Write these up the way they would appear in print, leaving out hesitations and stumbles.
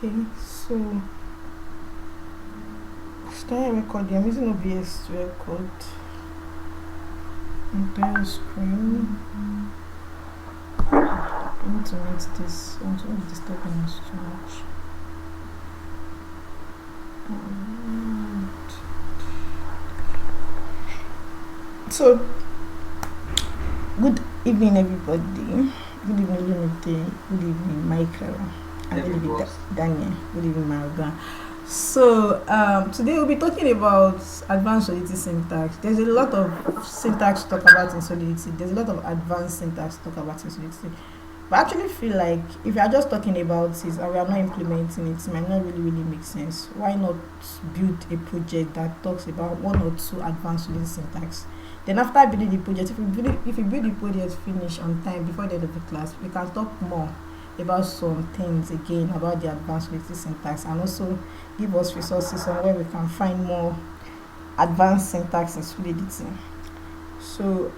Okay, so start recording. I'm using OBS to record entire screen. I need to mute this. I don't want to be disturbing us too much. So, good evening, everybody. Good evening, Unity. Good evening, Michael. And good evening, Daniel. Good evening, Marga. So, today we'll be talking about advanced solidity syntax. There's a lot of syntax to talk about in solidity. There's a lot of advanced syntax to talk about in solidity. But I actually feel like if you are just talking about it and we are not implementing it, it might not really make sense. Why not build a project that talks about one or two advanced solidity syntax? Then after building the project, if you build the project finish on time before the end of the class, we can talk more about some things again about the advanced solidity syntax, and also give us resources on where we can find more advanced syntax in solidity. So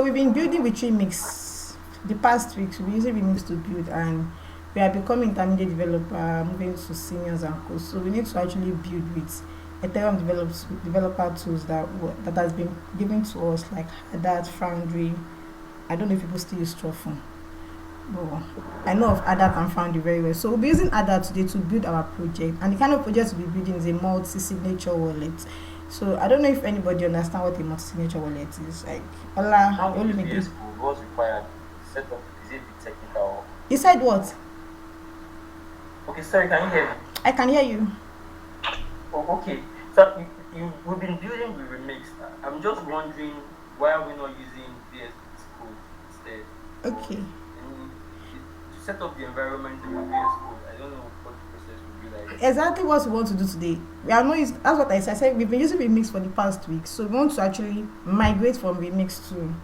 we've been building with Remix the past weeks. We're using Remix to build, and we are becoming intermediate developer, moving to seniors and co. So we need to actually build with Ethereum developer tools that has been given to us, like hardhat, Foundry. I don't know if people still use Truffle, but I know of hardhat and Foundry very well. So we'll be using hardhat today to build our project, and the kind of project we'll be building is a multi-signature wallet. So I don't know if anybody understand what a multi-signature wallet is. Like, How is VS Code? What's required? Set up, is it the technical? You said what? Okay, sorry, can you hear me? I can hear you. Oh, okay. So we've been building with Remix. I'm just wondering why are we not using VS Code instead? Okay. To set up the environment in VS Code, I don't know what the process would be like. Exactly what we want to do today. We are not using, that's what I said. I said we've been using Remix for the past week, so we want to actually migrate from Remix to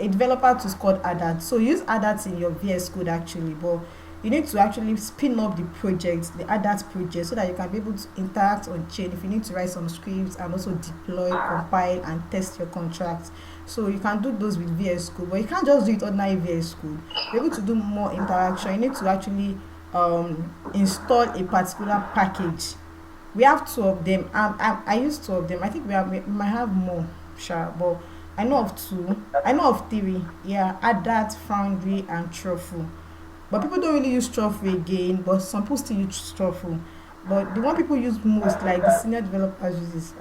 a developer tool called hardhat. So use hardhat in your VS Code actually, but you need to actually spin up the project, the hardhat project, so that you can be able to interact on chain if you need to write some scripts, and also deploy, compile, and test your contract. So you can do those with VS Code, but you can't just do it ordinary VS Code. You're able to do more interaction. You need to actually install a particular package. We have two of them. I use two of them. I think we might have more, sure, but I know of two. I know of three. Yeah, hardhat, Foundry, and Truffle. But people don't really use Truffle again, but some people still use Truffle. But the one people use most, like the senior developers uses,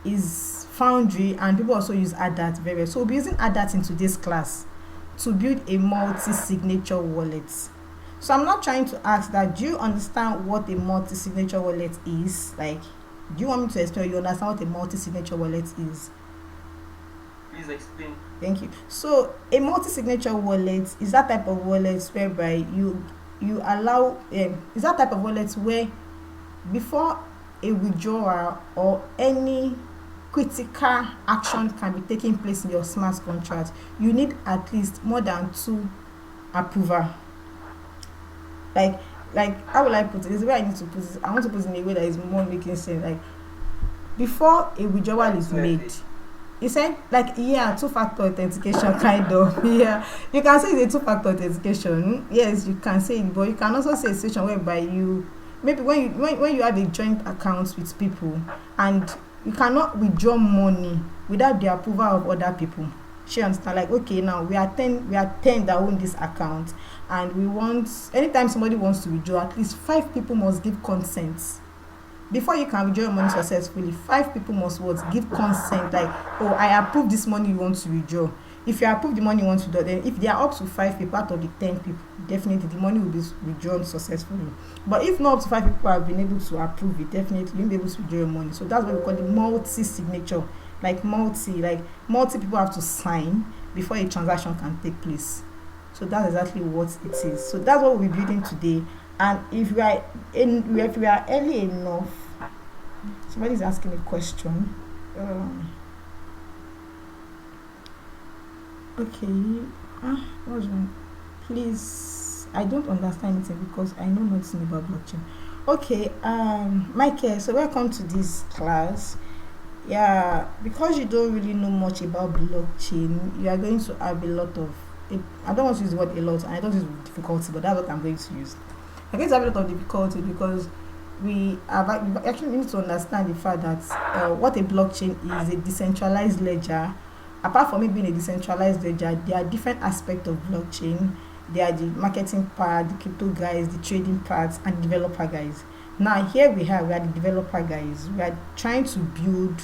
is Foundry, and people also use hardhat very well. So we'll be using hardhat in today's class to build a multi-signature wallet. So I'm not trying to ask that, do you understand what a multi-signature wallet is? Like, do you want me to explain? You understand what a multi-signature wallet is? Please explain. Thank you. So a multi-signature wallet is that type of wallet whereby you allow is that type of wallet where before a withdrawal or any critical action can be taking place in your smart contract, you need at least more than two approval. Like how will I put it? This is where I need to put it. I want to put it in a way that is more making sense. Like, before a withdrawal is made, you said, like, yeah, two-factor authentication kind of. Yeah, you can say it's a two-factor authentication. Yes, you can say it, but you can also say a situation whereby you maybe when you have a joint account with people, and you cannot withdraw money without the approval of other people. She understand, like, okay, now we are 10 that own this account, and we want, anytime somebody wants to withdraw, at least 5 people must give consent. Before you can withdraw your money successfully, 5 people must give consent, like, oh, I approve this money you want to withdraw. If you approve the money you want to withdraw, then if there are up to 5 people out of the 10 people, definitely the money will be withdrawn successfully. But if not up to 5 people have been able to approve it, definitely you'll be able to withdraw your money. So that's what we call the multi-signature. Like multi people have to sign before a transaction can take place. So that's exactly what it is. So that's what we'll be building today. And if we are early enough, somebody's asking a question. Okay. What's wrong? Please, I don't understand anything because I know nothing about blockchain. Okay, Michael, so welcome to this class. Yeah, because you don't really know much about blockchain, you are going to have a lot of I don't want to use the word a lot, and I don't use difficulty, but that's what I'm going to use. I'm going to have a lot of difficulty because we actually need to understand the fact that what a blockchain is a decentralized ledger. Apart from it being a decentralized ledger, there are different aspects of blockchain. There are the marketing part, the crypto guys, the trading parts, and the developer guys. Now here we are the developer guys. We are trying to build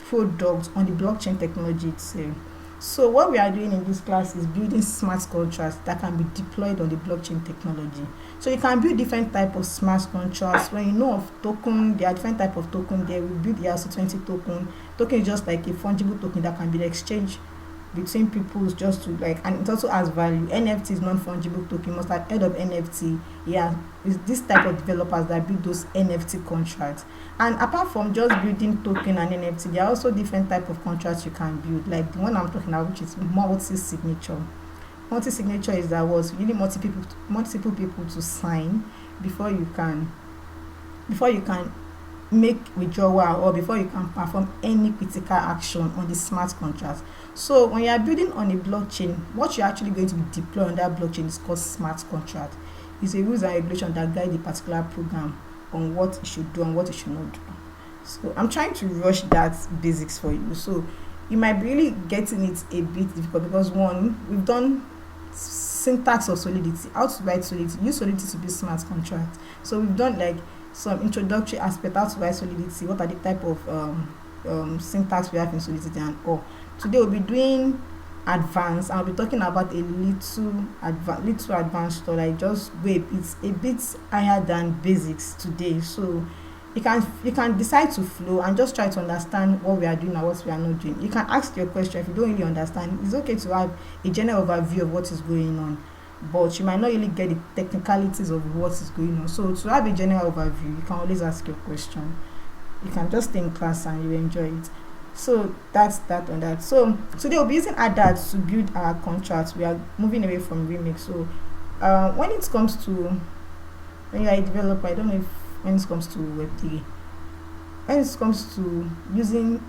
products on the blockchain technology itself. So what we are doing in this class is building smart contracts that can be deployed on the blockchain technology. So you can build different type of smart contracts. When you know of token, there are different type of token there. We build the ERC20 token. Token is just like a fungible token that can be exchanged between people just to like, and it also has value. NFT is non-fungible token. You must have heard of NFT. Yeah, it's this type of developers that build those NFT contracts. And apart from just building token and NFT, there are also different type of contracts you can build, like the one I'm talking about, which is multi-signature. Multi-signature is that was really multiple people to sign before you can make withdrawal, or before you can perform any critical action on the smart contract. So when you are building on a blockchain, what you're actually going to be deploying on that blockchain is called smart contract. It's a rules and regulation that guide the particular program on what it should do and what it should not do. So I'm trying to rush that basics for you. So you might be really getting it a bit difficult because one, we've done syntax of solidity, how to write solidity, use solidity to be smart contract. So we've done like some introductory aspect, how to write solidity, what are the type of syntax we have in solidity and all. Today we'll be doing advanced. I'll be talking about a little advanced, or like just wait, it's a bit higher than basics today. So you can decide to flow and just try to understand what we are doing and what we are not doing. You can ask your question if you don't really understand. It's okay to have a general overview of what is going on, but you might not really get the technicalities of what is going on. So to have a general overview, you can always ask your question. You can just stay in class and you enjoy it. So that's that on that. So today we'll be using hardhat to build our contracts. We are moving away from remix. So when it comes to, when you are a developer, I don't know if when it comes to Web3, when it comes to using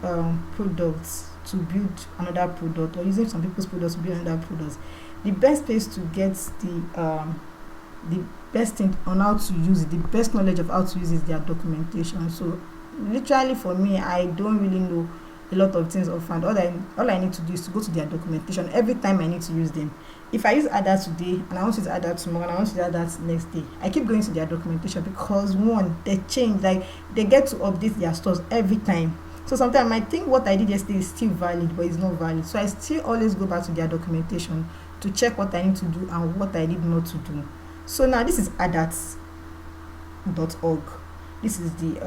products to build another product, or using some people's products to build another product, the best place to get the best thing on how to use it, the best knowledge of how to use it is their documentation. So literally for me, I don't really know a lot of things offhand. All I need to do is to go to their documentation every time I need to use them. If I use hardhat today and I want to use hardhat tomorrow and I want to use hardhat next day, I keep going to their documentation because one, they change, like they get to update their stores every time. So sometimes I might think what I did yesterday is still valid, but it's not valid. So I still always go back to their documentation to check what I need to do and what I need not to do. So now this is hardhat.org. This is the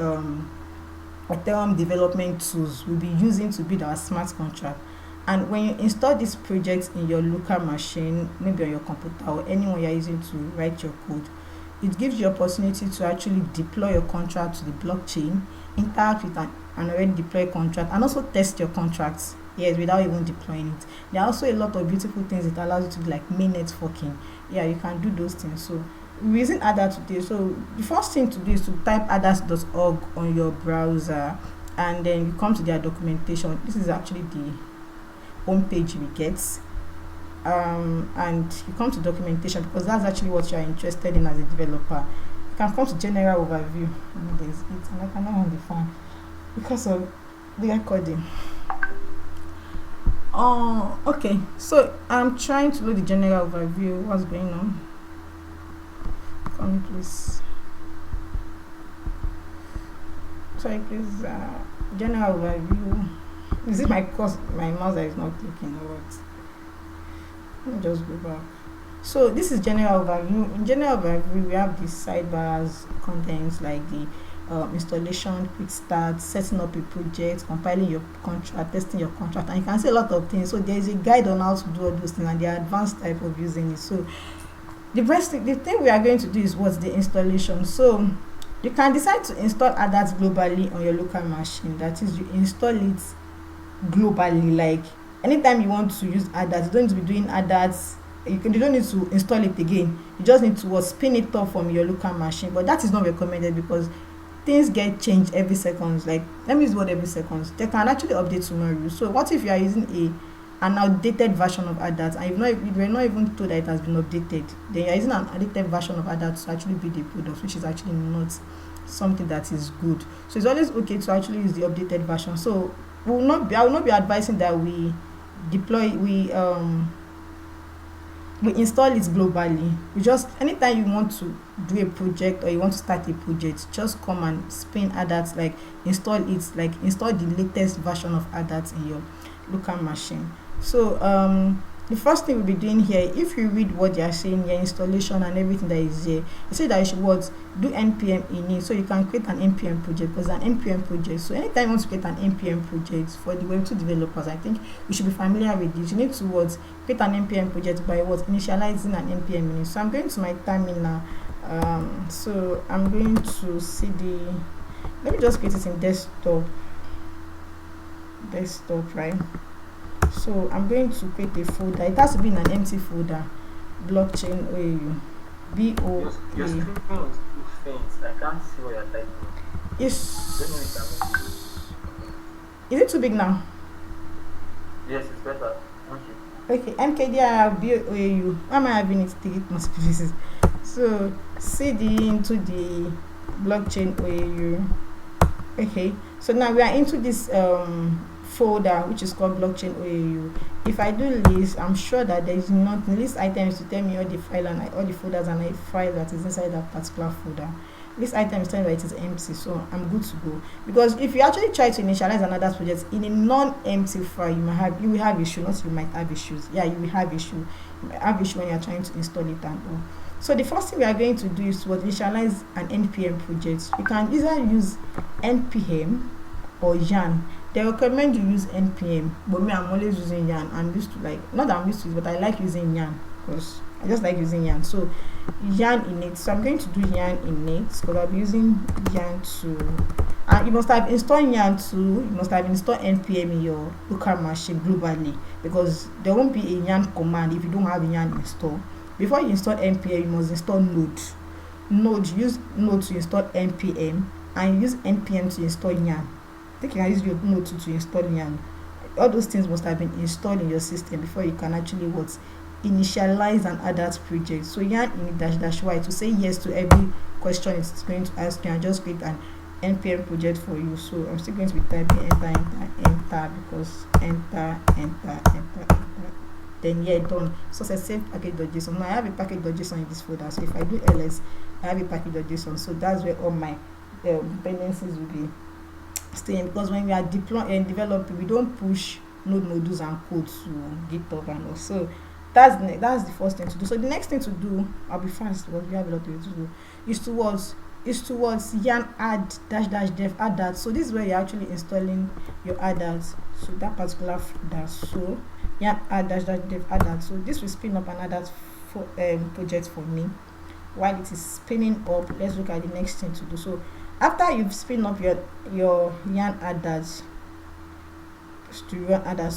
Ethereum development tools we'll be using to build our smart contract. And when you install this project in your local machine, maybe on your computer or anyone you're using to write your code, it gives you opportunity to actually deploy your contract to the blockchain, interact with an already deployed contract, and also test your contracts, yes, without even deploying it. There are also a lot of beautiful things it allows you to do, like mainnet forking. Yeah, you can do those things. So we're using hardhat today. So the first thing to do is to type hardhat.org on your browser, and then you come to their documentation. This is actually the home page we get, and you come to documentation because that's actually what you're interested in as a developer. You can come to general overview. There's it, and I cannot on the phone because of the recording. Oh, okay. So I'm trying to load the general overview. What's going on? Come please. Sorry, please. General overview. Is it my mouse that is not clicking or what? Let me just go back. So this is general overview. In general overview, we have the sidebars, contents like the installation, quick start, setting up a project, compiling your contract, testing your contract, and you can see a lot of things. So there is a guide on how to do all those things and the advanced type of using it. So the thing we are going to do is what's the installation. So you can decide to install hardhat globally on your local machine. That is, you install it globally, like anytime you want to use hardhat, you don't need to be doing hardhat. You don't need to install it again. You just need to spin it off from your local machine. But that is not recommended because things get changed every second. Like, let me use the word every second. They can actually update tomorrow. So what if you are using an outdated version of hardhat, and if you're not even told that it has been updated, then you're using an outdated version of hardhat to actually build a product, which is actually not something that is good. So it's always okay to actually use the updated version. So I will not be advising that deploy we install it globally. You just, anytime you want to do a project or you want to start a project, just come and spin hardhat, like install the latest version of hardhat in your local machine. So the first thing we'll be doing here, if you read what they are saying here, installation and everything that is here, they say that you should what, do npm init, so you can create an npm project, because an npm project, so anytime you want to create an npm project for the Web2 developers, I think you should be familiar with this. You need to what, create an npm project by what, initializing an npm init. So I'm going to my terminal. So I'm going to cd, let me just create it in desktop, right? So I'm going to create a folder. It has to be in an empty folder. Blockchain OAU. Your screen looks faint. I can't see what you're typing. Let me Is it too big now? Yes, it's better. Okay. Okay, MKDI BOAU. Why am I having it three places? So CD into the blockchain OAU. Okay, so now we are into this folder which is called blockchain OAU. If I do list, I'm sure that there is not list items to tell me all the file and all the folders and a file that is inside that particular folder. This item is telling me that it is empty, so I'm good to go. Because if you actually try to initialize another project in a non-empty file, you will have issue. Not you might have issues. Yeah, you will have issue. You might have issue when you are trying to install it and all. So the first thing we are going to do is to initialize an npm project. You can either use npm or yarn. They recommend you use npm, but me, I'm always using yarn. I'm used to, like, not that I'm used to it, but I like using yarn because I just like using yarn. So yarn init. So I'm going to do yarn init because I'll be using yarn to, and you must have installed yarn to, you must have installed npm in your local machine globally, because there won't be a yarn command if you don't have yarn installed. Before you install npm, you must install node. Use node to install npm, and use npm to install yarn. I think you can use your node to install yarn. All those things must have been installed in your system before you can actually initialize an hardhat project. So yarn init --y to say yes to every question it's going to ask you, and just create an npm project for you. So I'm still going to be typing enter because enter. Then yeah, done. So I save package.json. Now I have a package.json in this folder. So if I do ls, I have a package.json. So that's where all my dependencies will be staying, because when we are deploying and developing, we don't push node modules and code to GitHub and all. So that's the first thing to do. So the next thing to do, I'll be fast because we have a lot to do, is towards yarn add --dev hardhat. So this is where you're actually installing your hardhat. So that particular folder. So yarn add --dev hardhat. So this will spin up an hardhat project for me. While it is spinning up, let's look at the next thing to do. So after you've spin up your yarn hardhat to run hardhat,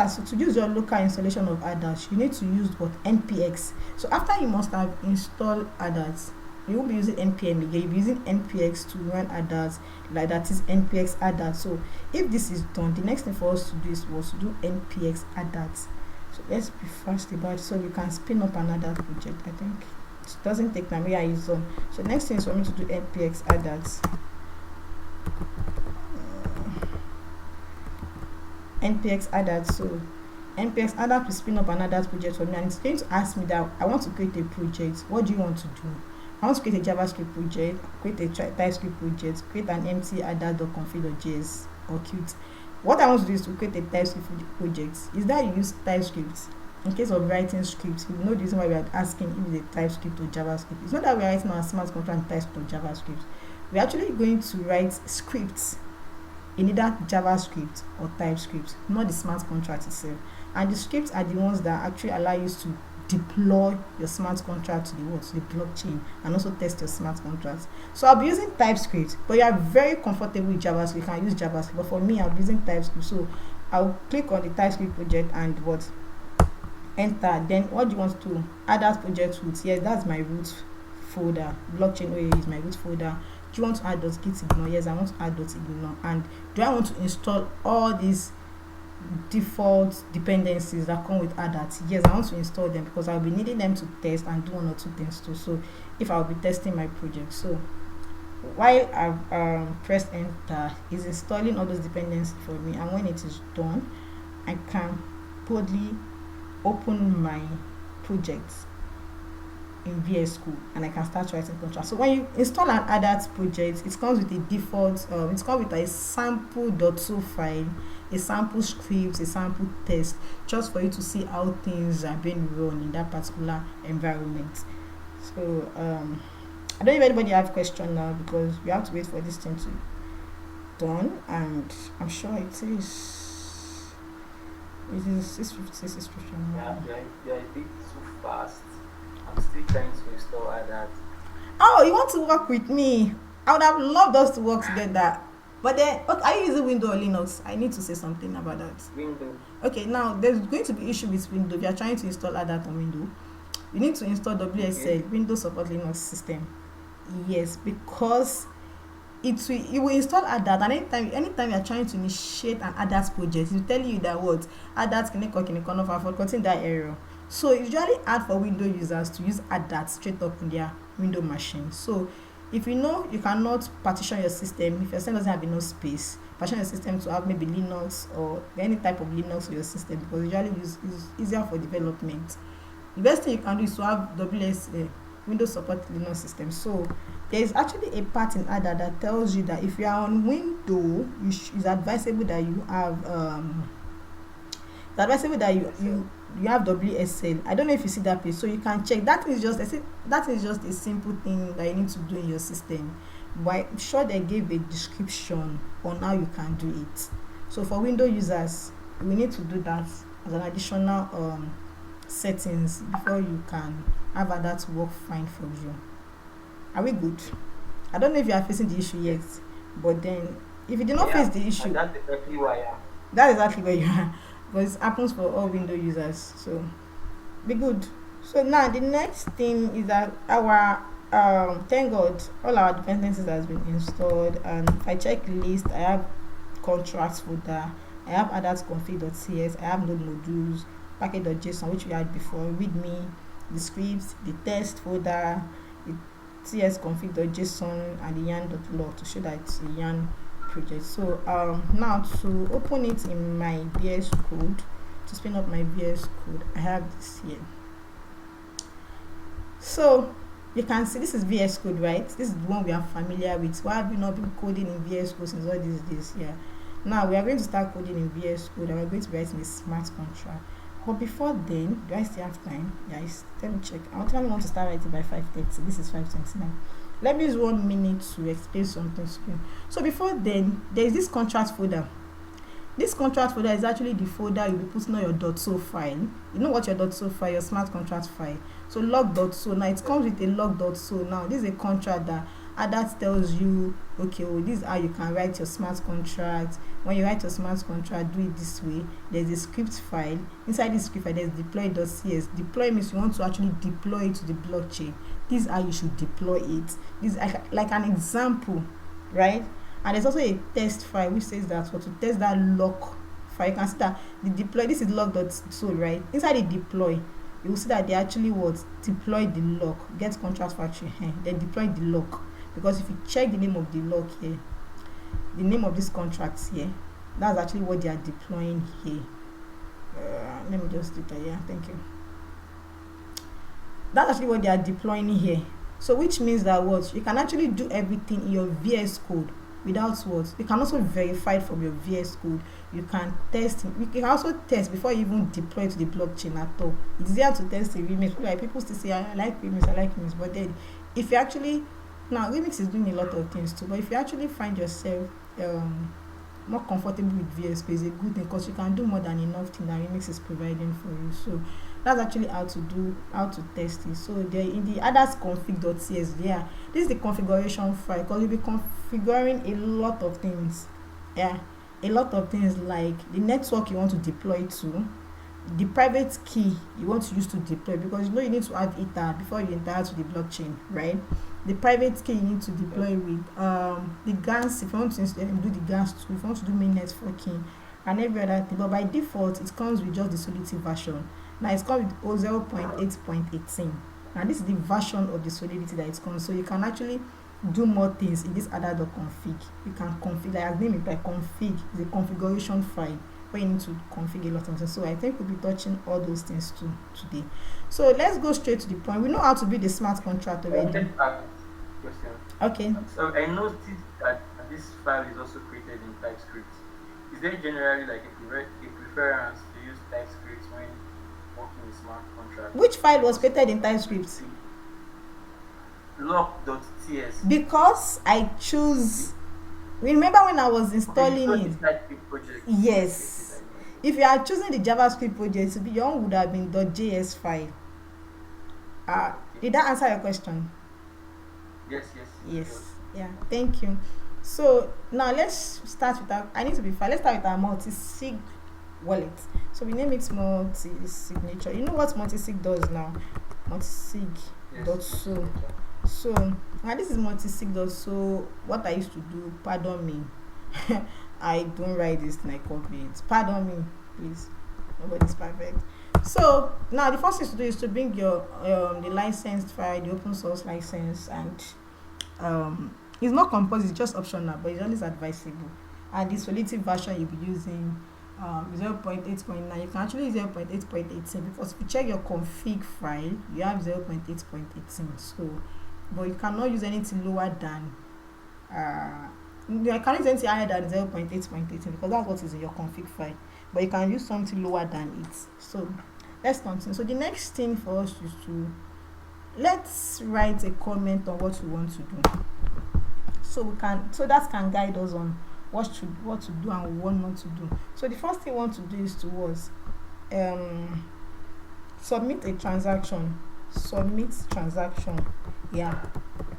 so to use your local installation of hardhat, you need to use npx. So after you must have installed hardhat, you won't be using npm again, you'll be using npx to run hardhat, like that is npx hardhat. So if this is done, the next thing for us to do is to do npx hardhat. So let's be fast about it so you can spin up another project. I think it doesn't take time. Yeah, it's done. So next thing is for me to do npx hardhat. npx hardhat. So npx hardhat will spin up another project for me, and it's going to ask me that I want to create a project. What do you want to do? I want to create a JavaScript project, create a TypeScript project, create an empty hardhat.config.js or Qt. What I want to do is to create a TypeScript project. Is that you use TypeScript? In case of writing scripts, you know the reason why we are asking if it's a TypeScript or JavaScript. It's not that we're writing our smart contract in TypeScript or JavaScript. We're actually going to write scripts in either JavaScript or TypeScript, not the smart contract itself. And the scripts are the ones that actually allow you to deploy your smart contract to the blockchain, and also test your smart contracts. So I'll be using TypeScript, but you are very comfortable with JavaScript, you can use JavaScript. But for me, I'll be using TypeScript. So I'll click on the TypeScript project and enter. Then what do you want to add that project root? Yes, that's my root folder. Blockchain OA is my root folder. Do you want to add .gitignore? Yes, I want to add .ignore. And do I want to install all these default dependencies that come with hardhat. Yes, I want to install them because I'll be needing them to test and do one or two things too. So if I'll be testing my project, so while I've pressed enter, is installing all those dependencies for me, and when it is done, I can boldly open my project in VS Code and I can start writing contrast. So when you install an hardhat project, it comes with a default, it comes with a sample.so file, a sample script, a sample test, just for you to see how things are being run in that particular environment. So I don't know if anybody have question now because we have to wait for this thing to done, and I'm sure it is. It is 6:56, 6:51. Yeah, a bit too fast. I'm still trying to install that. Oh, you want to work with me? I would have loved us to work together. But then, okay, are you using Windows or Linux? I need to say something about that. Windows. Okay, now there's going to be issue with Windows. If you are trying to install that on Windows, you need to install WSL, Okay. Windows Support Linux System. Yes, because it will install hardhat, and anytime you are trying to initiate an hardhat project, it will tell you that what hardhat can for contain that error. So it's usually hard for Windows users to use hardhat straight up in their Windows machine. So if you know you cannot partition your system, if your system doesn't have enough space, partition your system to have maybe Linux or any type of Linux for your system, because usually it's easier for development. The best thing you can do is to have Windows Support Linux System. So there is actually a part in hardhat that tells you that if you are on Windows, it's advisable that you have it's advisable that you have WSL. I don't know if you see that page, so you can check. That is just a simple thing that you need to do in your system. But I'm sure they gave a description on how you can do it. So for Windows users, we need to do that as an additional settings before you can have that work fine for you. Are we good? I don't know if you are facing the issue yet, but then if you did not face the issue, And that's exactly why I am. that's exactly where you are. But it happens for all Windows users, so be good. So now the next thing is that our thank God all our dependencies has been installed, and if I check list, I have contracts folder, I have others config.cs, I have node modules, package.json, which we had before, readme, the scripts, the test folder, the cs config.json, and the yarn.log to show that it's a yarn project. So now to open it in my VS Code, to spin up my VS Code, I have this here. So you can see this is VS Code, right? This is the one we are familiar with. Why have we not been coding in VS Code since all these days here? Now we are going to start coding in VS Code, and we're going to write in a smart contract. But before then, do I still have time? Yes, let me check. I actually want to start writing by 5:30. This is 5:29. Let me use 1 minute to explain something to you. So before then, there is this contract folder. This contract folder is actually the folder you'll be putting on your .so file. You know what your .so file, your smart contract file. So log.so, now it comes with a log.so. Now this is a contract that tells you, okay, oh, this is how you can write your smart contract. When you write your smart contract, do it this way. There's a script file. Inside this script file, there's deploy.cs. Deploy means you want to actually deploy it to the blockchain. This is how you should deploy it. This is like an example, right? And there's also a test file which says that for to test that lock file, you can see that the deploy, this is log.so, right? Inside the deploy, you will see that they actually deploy the lock, get contract factory here, then deploy the lock. Because if you check the name of the lock here, the name of this contract here, that's actually what they are deploying here. Let me just do that. Yeah, thank you. That's actually what they are deploying here. So which means that what you can actually do everything in your VS Code without what you can also verify it from your VS Code. You can test. You can also test before you even deploy to the blockchain at all. It's easier to test a remix. Like people still say, I like remix, but then if you actually now remix is doing a lot of things too. But if you actually find yourself more comfortable with VS Code, is a good thing because you can do more than enough thing that remix is providing for you. So that's actually how to test it. So there in the others config.cs, yeah, this is the configuration file because you'll be configuring a lot of things. Yeah, a lot of things like the network you want to deploy to, the private key you want to use to deploy, because you know you need to have ether before you interact with the blockchain, right? The private key you need to deploy with, the GANs if you want to do the GANs too, if you want to do mainnet networking, and every other thing, but by default it comes with just the solidity version. Now it's comes with 0.8.18. Now this is the version of the solidity that it comes, so you can actually do more things in this hardhat.config. You can config, like as name it, like config is a configuration file where you need to configure a lot of things. So I think we'll be touching all those things too today. So let's go straight to the point. We know how to build a smart contract already. Question. Okay. So I noticed that this file is also created in TypeScript. Is there generally like a preference to use TypeScript when working with smart contracts? Which file was created in TypeScript? Lock.ts. Because I choose. Remember when I was installing it? Yes. If you are choosing the JavaScript project, your own would have been .js file. Did that answer your question? Yes. Yeah. Thank you. So now let's start with our. I need to be fair. Let's start with our multisig wallet. So we name it multi-signature. You know what multisig does now? Multisig. Yes. So now this is multisig. So what I used to do, pardon me, I don't write this and I copy it. Pardon me, please. Nobody's perfect. So now the first thing to do is to bring your the licensed file, the open source license, and it's not compulsory, it's just optional, but it's always advisable. And the solidity version you'll be using 0.8.9. You can actually use 0.8.18 because if you check your config file, you have 0.8.18. So, but you cannot use anything lower than you cannot use anything higher than 0.8.18 because that's what is in your config file. But you can use something lower than it. So let's continue. So the next thing for us is to let's write a comment on what we want to do. So that can guide us on what to do and what not to do. So the first thing we want to do is submit a transaction. Submit transaction. Yeah,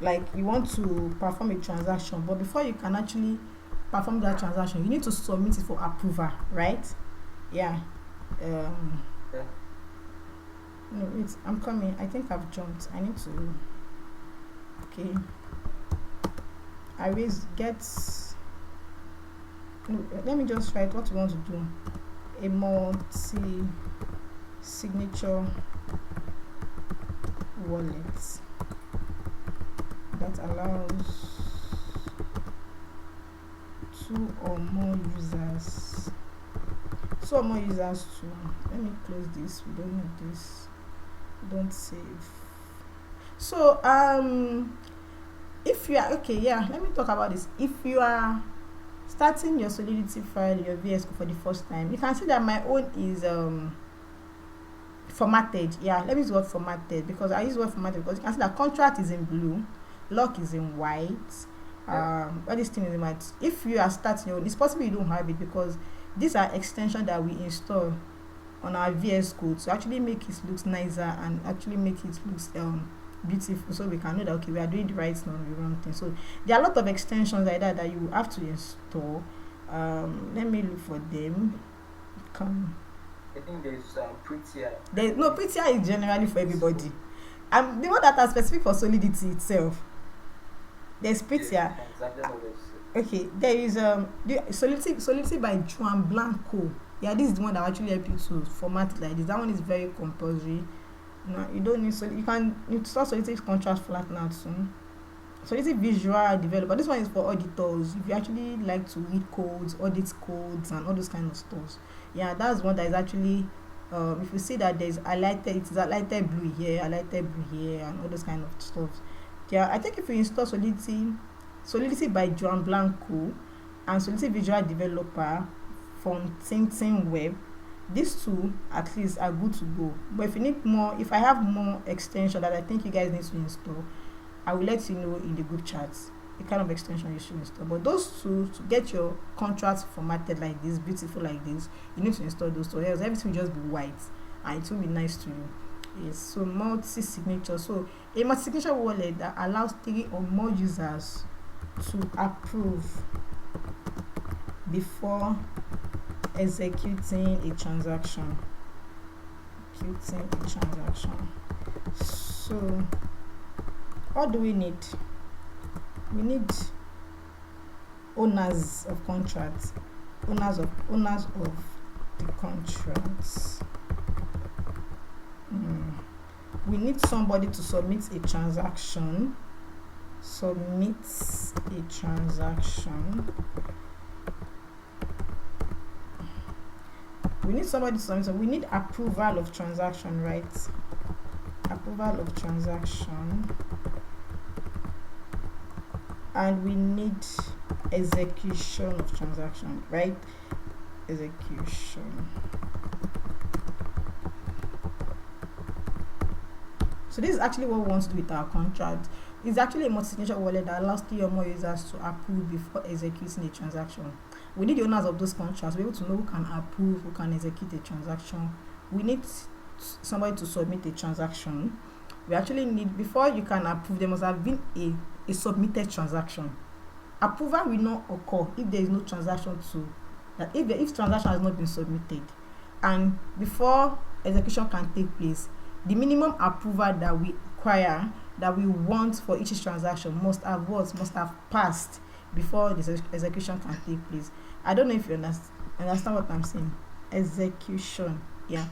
like you want to perform a transaction, but before you can actually perform that transaction, you need to submit it for approval, right? Yeah. No, wait, I'm coming. I think I've jumped. I need to. Okay. I will get. No, let me just write what we want to do. A multi-signature wallet that allows 2 or more users. So more users to. Let me close this. We don't need this. Don't save. So if you are okay, yeah, let me talk about this. If you are starting your solidity file, your VS Code for the first time, you can see that my own is formatted. Yeah, let me use the word formatted because I use the word formatted because you can see that contract is in blue, lock is in white, all these things is in white. If you are starting your own, it's possible you don't have it because these are extensions that we install on our VS Code to actually make it look nicer and actually make it look beautiful, so we can know that okay, we are doing the right thing, not the wrong thing. So there are a lot of extensions like that you have to install. Let me look for them. I think there's prettier. Prettier is generally for everybody. The one that are specific for solidity itself. There's prettier. Yes, exactly. Okay, there is the solidity by Juan Blanco. Yeah, this is the one that actually help you to format it like this. That one is very compulsory. No, you don't need you can install solidity contrast flat now soon. Solidity visual developer. This one is for auditors. If you actually like to read codes, audit codes, and all those kind of stuff. Yeah, that's one that is actually. If you see that there's highlighted, it is highlighted blue here, and all those kind of stuff. Yeah, I think if you install Solidity by Juan Blanco and Solidity Visual Developer from Tintin Web, these two at least are good to go. But if you need more, if I have more extension that I think you guys need to install, I will let you know in the group chats the kind of extension you should install. But those two, to get your contracts formatted like this, beautiful like this, you need to install those two. Else everything will just be white and it will be nice to you. Yes, so multi-signature. So a multi-signature wallet that allows 3 or more users to approve before executing a transaction. So what do we need? We need owners of contracts. owners of the contracts. We need somebody to submit a transaction. We need somebody to submit. So we need approval of transaction, right? Approval of transaction. And we need execution of transaction, right? Execution. So this is actually what we want to do with our contract. It's actually a multi-signature wallet that allows 3 or more users to approve before executing a transaction. We need the owners of those contracts to be able to know who can approve, who can execute a transaction. We need somebody to submit a transaction. We actually need, before you can approve, there must have been a submitted transaction. Approval will not occur if there is no transaction if transaction has not been submitted. And before execution can take place, the minimum approval that we require, that we want for each transaction must have passed before the execution can take place. I don't know if you understand what I'm saying. Execution, yeah.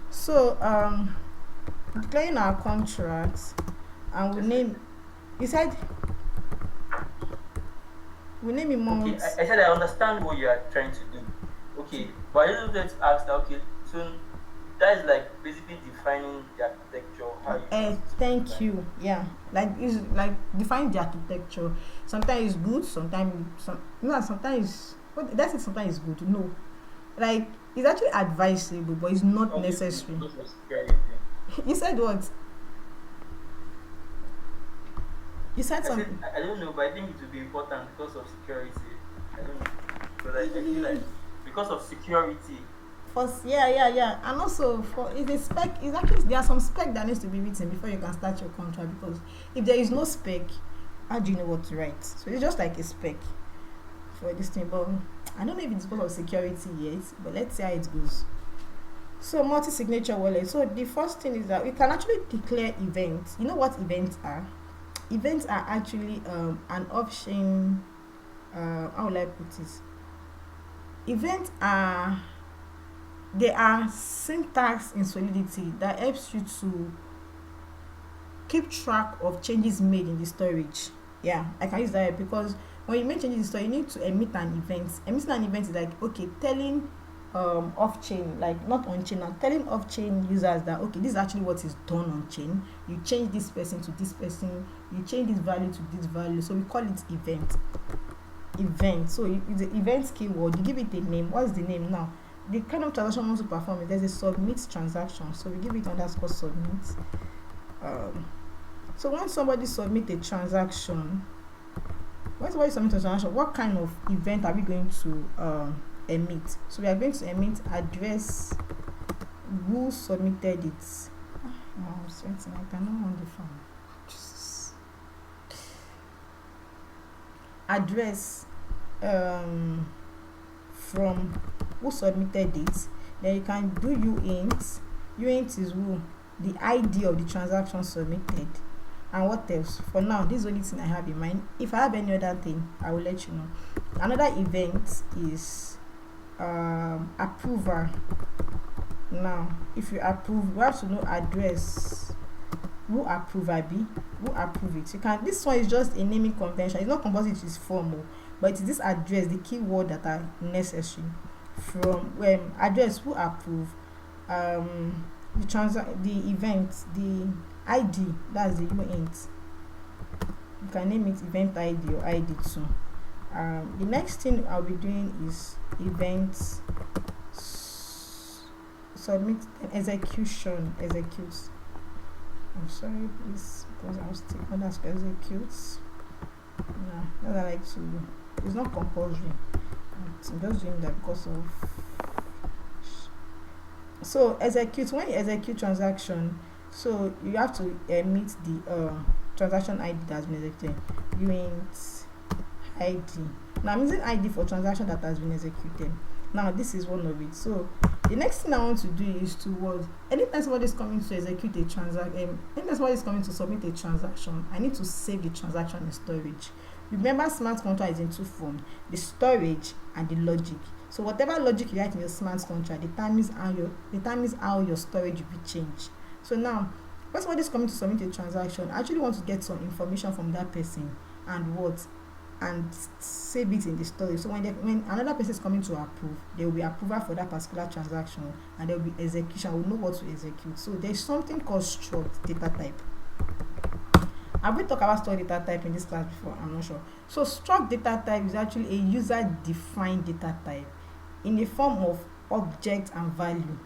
So declaring our contracts, and we name. You said we name it more. Okay, I said I understand what you are trying to do. Okay, but I just wanted to ask that. Okay, so that is like basically defining the architecture. How you thank you. Yeah, like it's like define the architecture. Sometimes it's good. Sometimes sometimes it's good. No, like it's actually advisable, but it's not necessary. You said what? You said something. I don't know, but I think it will be important because of security. I don't know, because I feel like because of security. Yeah, and also for it's a spec. It's actually there are some spec that needs to be written before you can start your contract, because if there is no spec, how do you know what to write? So it's just like a spec for this thing. But I don't know if it's because of security yet, but let's see how it goes. So multi-signature wallet. So the first thing is that we can actually declare events. You know what events are? Events are actually an option. How will I put it? Events are syntax in Solidity that helps you to keep track of changes made in the storage. Yeah, I can use that because when you make changes in store, you need to emit an event. Emitting an event is like, okay, telling off chain, like not on chain, and telling off chain users that okay, this is actually what is done on chain. You change this person to this person, you change this value to this value. So we call it event. So it's the event keyword, you give it a name. What's the name now? The kind of transaction we want to perform is there's a submit transaction, so we give it underscore submit. So when somebody submit a transaction, what kind of event are we going to emit? So we are going to emit address, who submitted it. I'm sweating, I cannot on the phone. Jesus. Address from who submitted it. Then you can do uint. Uint is who, the ID of the transaction submitted. And what else? For now, this is the only thing I have in mind. If I have any other thing, I will let you know. Another event is approver. Now, if you approve, you have to know address, who approver be, who approve it. You can. This one is just a naming convention. It's not compulsory it is formal, but it is this address, the keyword that are necessary. From address, who approve, the event, the ID, that's the uint. You can name it event ID or ID too. The next thing I'll be doing is events submit execution. Executes. I'm sorry, please, because I'll stick on that executes. No, that I like to. It's not compulsory. I'm just doing that because of. So execute, when you execute transaction, so you have to emit the transaction ID that has been executed. Uint ID. Now I'm using ID for transaction that has been executed. Now this is one of it. So the next thing I want to do is anytime somebody is coming to execute a transaction, anytime somebody is coming to submit a transaction, I need to save the transaction in storage. Remember, smart contract is in two forms: the storage and the logic. So whatever logic you write in your smart contract determines how your storage will be changed. So now, when somebody is coming to submit a transaction, I actually want to get some information from that person and save it in the storage. So when another person is coming to approve, there will be approval for that particular transaction, and there will be execution. We know what to execute. So there is something called struct data type. Have we talked about struct data type in this class before? I'm not sure. So struct data type is actually a user defined data type in the form of object and value.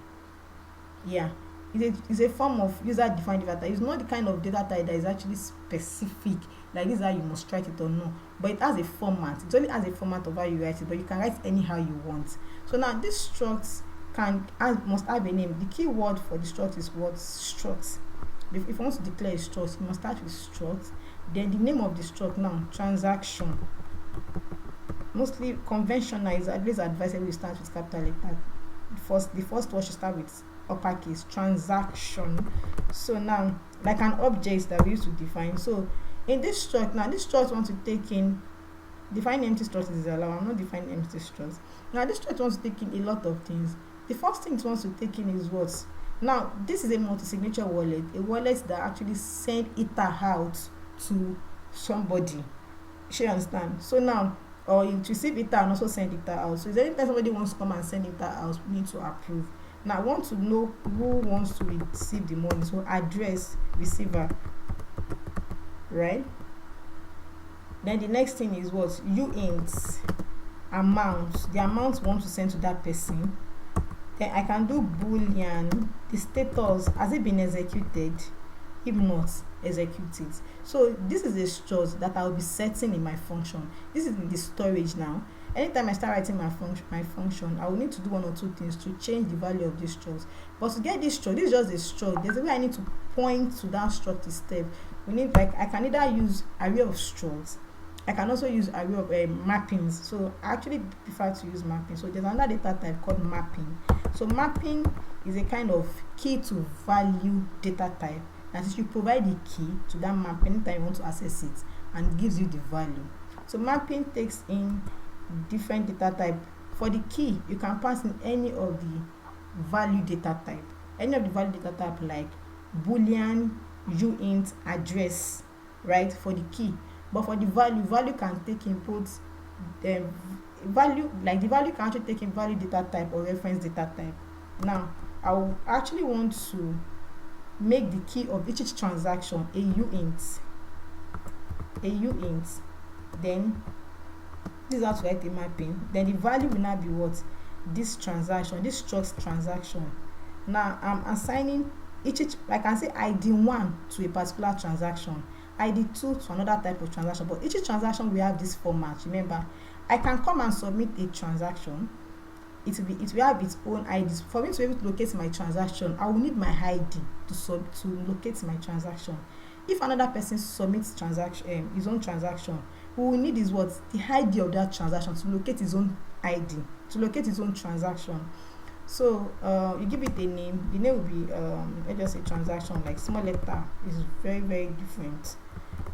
Yeah, it's a form of user defined data type. It's not the kind of data type that is actually specific, like this is how you must write it or no, but it has a format. It only has a format of how you write it, but you can write anyhow you want. So now this struct must have a name. The key word for the struct is what? Struct. If you want to declare a struct, you must start with struct. Then the name of the struct, now transaction. Mostly conventional is always advisable you start with capital letter. The first word should start with uppercase, transaction. So now, like an object that we used to define. So in this struct, now this struct wants to take in define empty struct is allowed. I'm not defining empty struct. Now this struct wants to take in a lot of things. The first thing it wants to take in is what? Now this is a multi-signature wallet, a wallet that actually send ether out to somebody. You understand? So now, or you receive ether and also send ether out. So if anytime somebody wants to come and send ether out, we need to approve. Now I want to know who wants to receive the money. So address, receiver, right? Then the next thing is what? Uint, amount, the amount we want to send to that person. Then I can do boolean, the status, has it been executed? If not, execute it. So this is a struct that I will be setting in my function. This is in the storage now. Anytime I start writing my function, I will need to do one or two things to change the value of this struct. But to get this struct, this is just a struct. There's a way I need to point to that struct step. We need, like, I can either use array of structs. I can also use array of mappings. So I actually prefer to use mapping. So there's another data type called mapping. So mapping is a kind of key to value data type. That is, you provide the key to that map anytime you want to access it, and it gives you the value. So mapping takes in different data type. For the key, you can pass in any of the value data type. Any of the value data type like boolean, uint, address, right? For the key. But for the value can take in both value, like the value can actually take in value data type or reference data type. Now, I will actually want to make the key of each transaction a uint. Then this is how to write a mapping. Then the value will now be what? This transaction, this struct transaction. Now I'm assigning each like I can say ID1 to a particular transaction, ID2 to another type of transaction, but each transaction will have this format. Remember, I can come and submit a transaction. It will have its own IDs. For me to be able to locate my transaction, I will need my ID to locate my transaction. If another person submits his own transaction, we will need is what? The ID of that transaction to locate his own ID, to locate his own transaction. So you give it a name. The name will be let's just say transaction, like small letter is very, very different.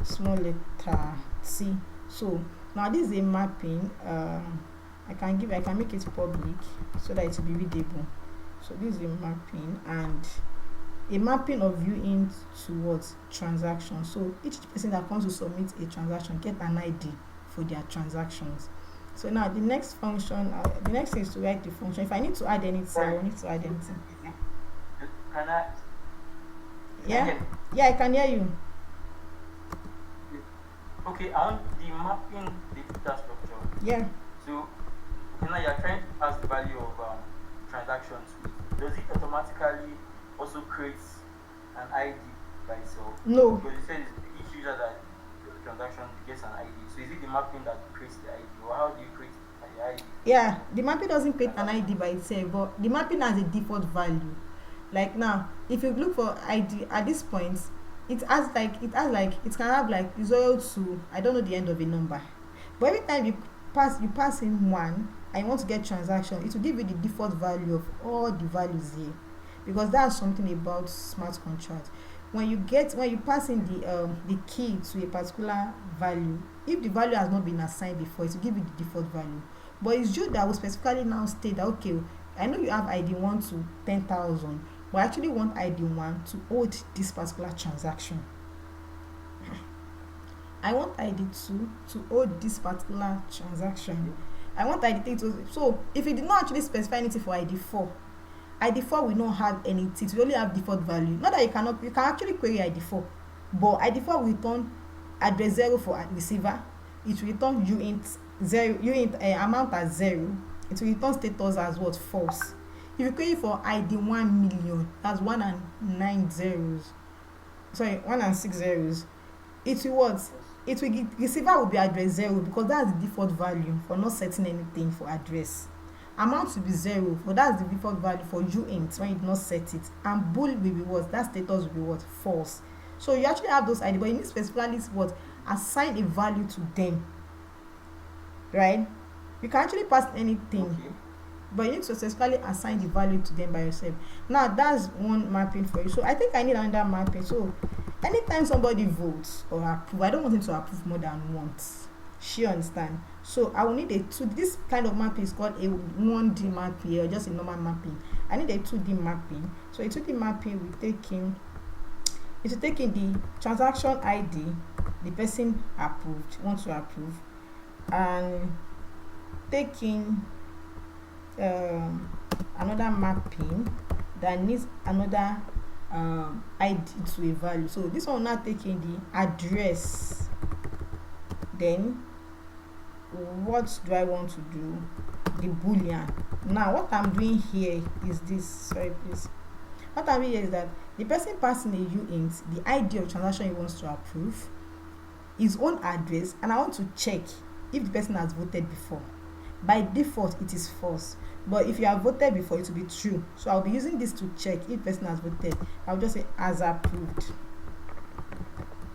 Small letter C. So now this is a mapping. I can make it public so that it will be readable. So this is a mapping, and a mapping of uint towards transaction. So each person that comes to submit a transaction get an ID for their transactions. So now the next function, the next thing is to write the function. If I need to add anything, I will need to add anything. Can I? Yeah, I can hear you. Okay, on the mapping data structure. Yeah. So now you're trying to pass the value of transactions. Does it automatically also create an ID by itself? No. Because you said each user that does the transaction gets an ID. So is it the mapping that creates the ID, or how do you create the ID? Yeah, the mapping doesn't create an ID by itself, but the mapping has a default value. Like now, if you look for ID at this point, it can have like 0 to, I don't know the end of a number. But every time you pass in 1 and you want to get transaction, it will give you the default value of all the values here, because that's something about smart contract. When you pass in the key to a particular value, if the value has not been assigned before, it will give you the default value. But it's you that will specifically now state that, okay, I know you have ID 1 to 10,000, but I actually want ID 1 to hold this particular transaction. I want ID 2 to hold this particular transaction. I want ID 3 to. So if you did not actually specify anything for ID 4, ID 4 will not have anything. It will only have default value. Not that you can actually query ID 4, but ID 4 will return address 0 for receiver. It will return uint 0, uint amount as 0. It will return status as what? False. If you query for ID 1 million, that's 1 and 9 zeros. Sorry, 1 and 6 zeros. It will what? It will give, receiver will be address 0 because that's the default value for not setting anything for address. Amount will be 0, but that's the default value for uint when you do not set it. And bool will be what? That status will be what? False. So you actually have those ID, but you need specifically what? Assign a value to them. Right? You can actually pass anything. Okay. But you need to successfully assign the value to them by yourself. Now that's one mapping for you. So I think I need another mapping. So anytime somebody votes or approve, I don't want him to approve more than once. She understand. So I will need a 2. This kind of mapping is called a 1D mapping or just a normal mapping. I need a 2D mapping. So a 2D mapping will take in the transaction ID, the person approved, wants to approve, and taking another mapping that needs another ID to a value. So this one now taking the address. Then what do I want to do? The boolean. Now what I'm doing here is this. Sorry, please. What I'm doing here is that the person passing a uint, the ID of transaction he wants to approve, his own address, and I want to check if the person has voted before. By default, it is false. But if you have voted before, it will be true. So I'll be using this to check if the person has voted. I'll just say as approved.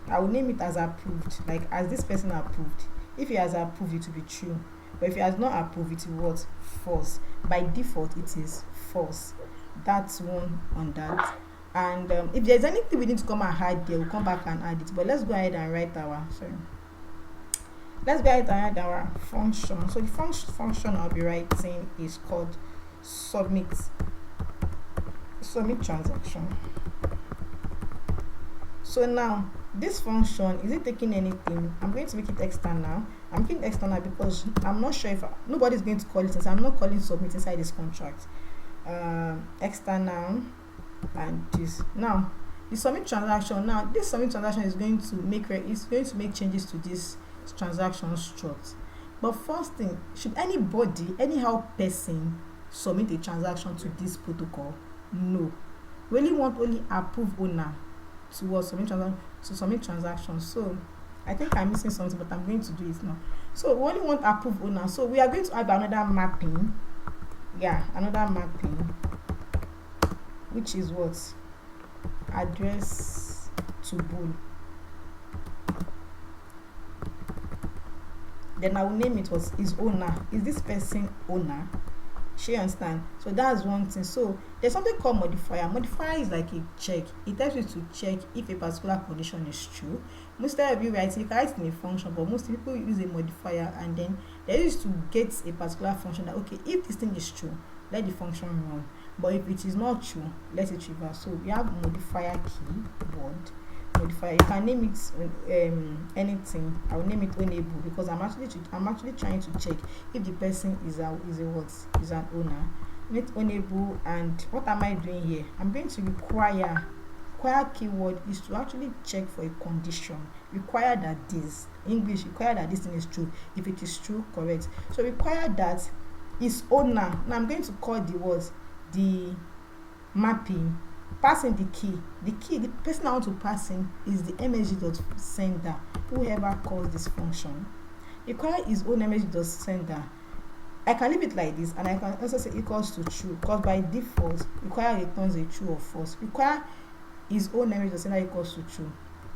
I will name it as approved, like as this person approved. If he has approved, it will be true. But if he has not approved, it will be false. By default, it is false. That's one on that. And if there's anything we need to come and hide there, we'll come back and add it. But let's go ahead and write our let's go ahead and add our function. So the function I'll be writing is called submit transaction. So now this function, is it taking anything? I'm going to make it external. I'm making it external because I'm not sure if nobody's going to call it, since I'm not calling submit inside this contract. External and this. Now the submit transaction. Now this submit transaction is going to make changes to this transaction struct. But first thing, should anybody, anyhow person, submit a transaction to this protocol? No. We only want approved owner to submit transactions. So I think I'm missing something, but I'm going to do it now. So we only want approved owner. So we are going to add another mapping. Yeah, another mapping, which is what? Address to bool. Then I will name it was his owner. Is this person owner? She understand? So that's one thing. So there's something called modifier. Modifier is like a check. It helps you to check if a particular condition is true. Most of you write, you can write in a function, but most people use a modifier, and then they used to get a particular function that, okay, if this thing is true, let the function run. But if it is not true, let it reverse. So we have modifier keyword. Modifier, you can name it anything. I will name it enable because I'm actually trying to check if the person is an owner. Name it enable. And what am I doing here? I'm going to require keyword is to actually check for a condition. Require that this require that this thing is true. If it is true, correct. So require that is owner. Now I'm going to call the mapping. Passing the key. The person I want to pass in is the msg.sender. Whoever calls this function. Require his own msg.sender. I can leave it like this, and I can also say equals to true, because by default require returns a true or false. Require his own msg.sender equals to true.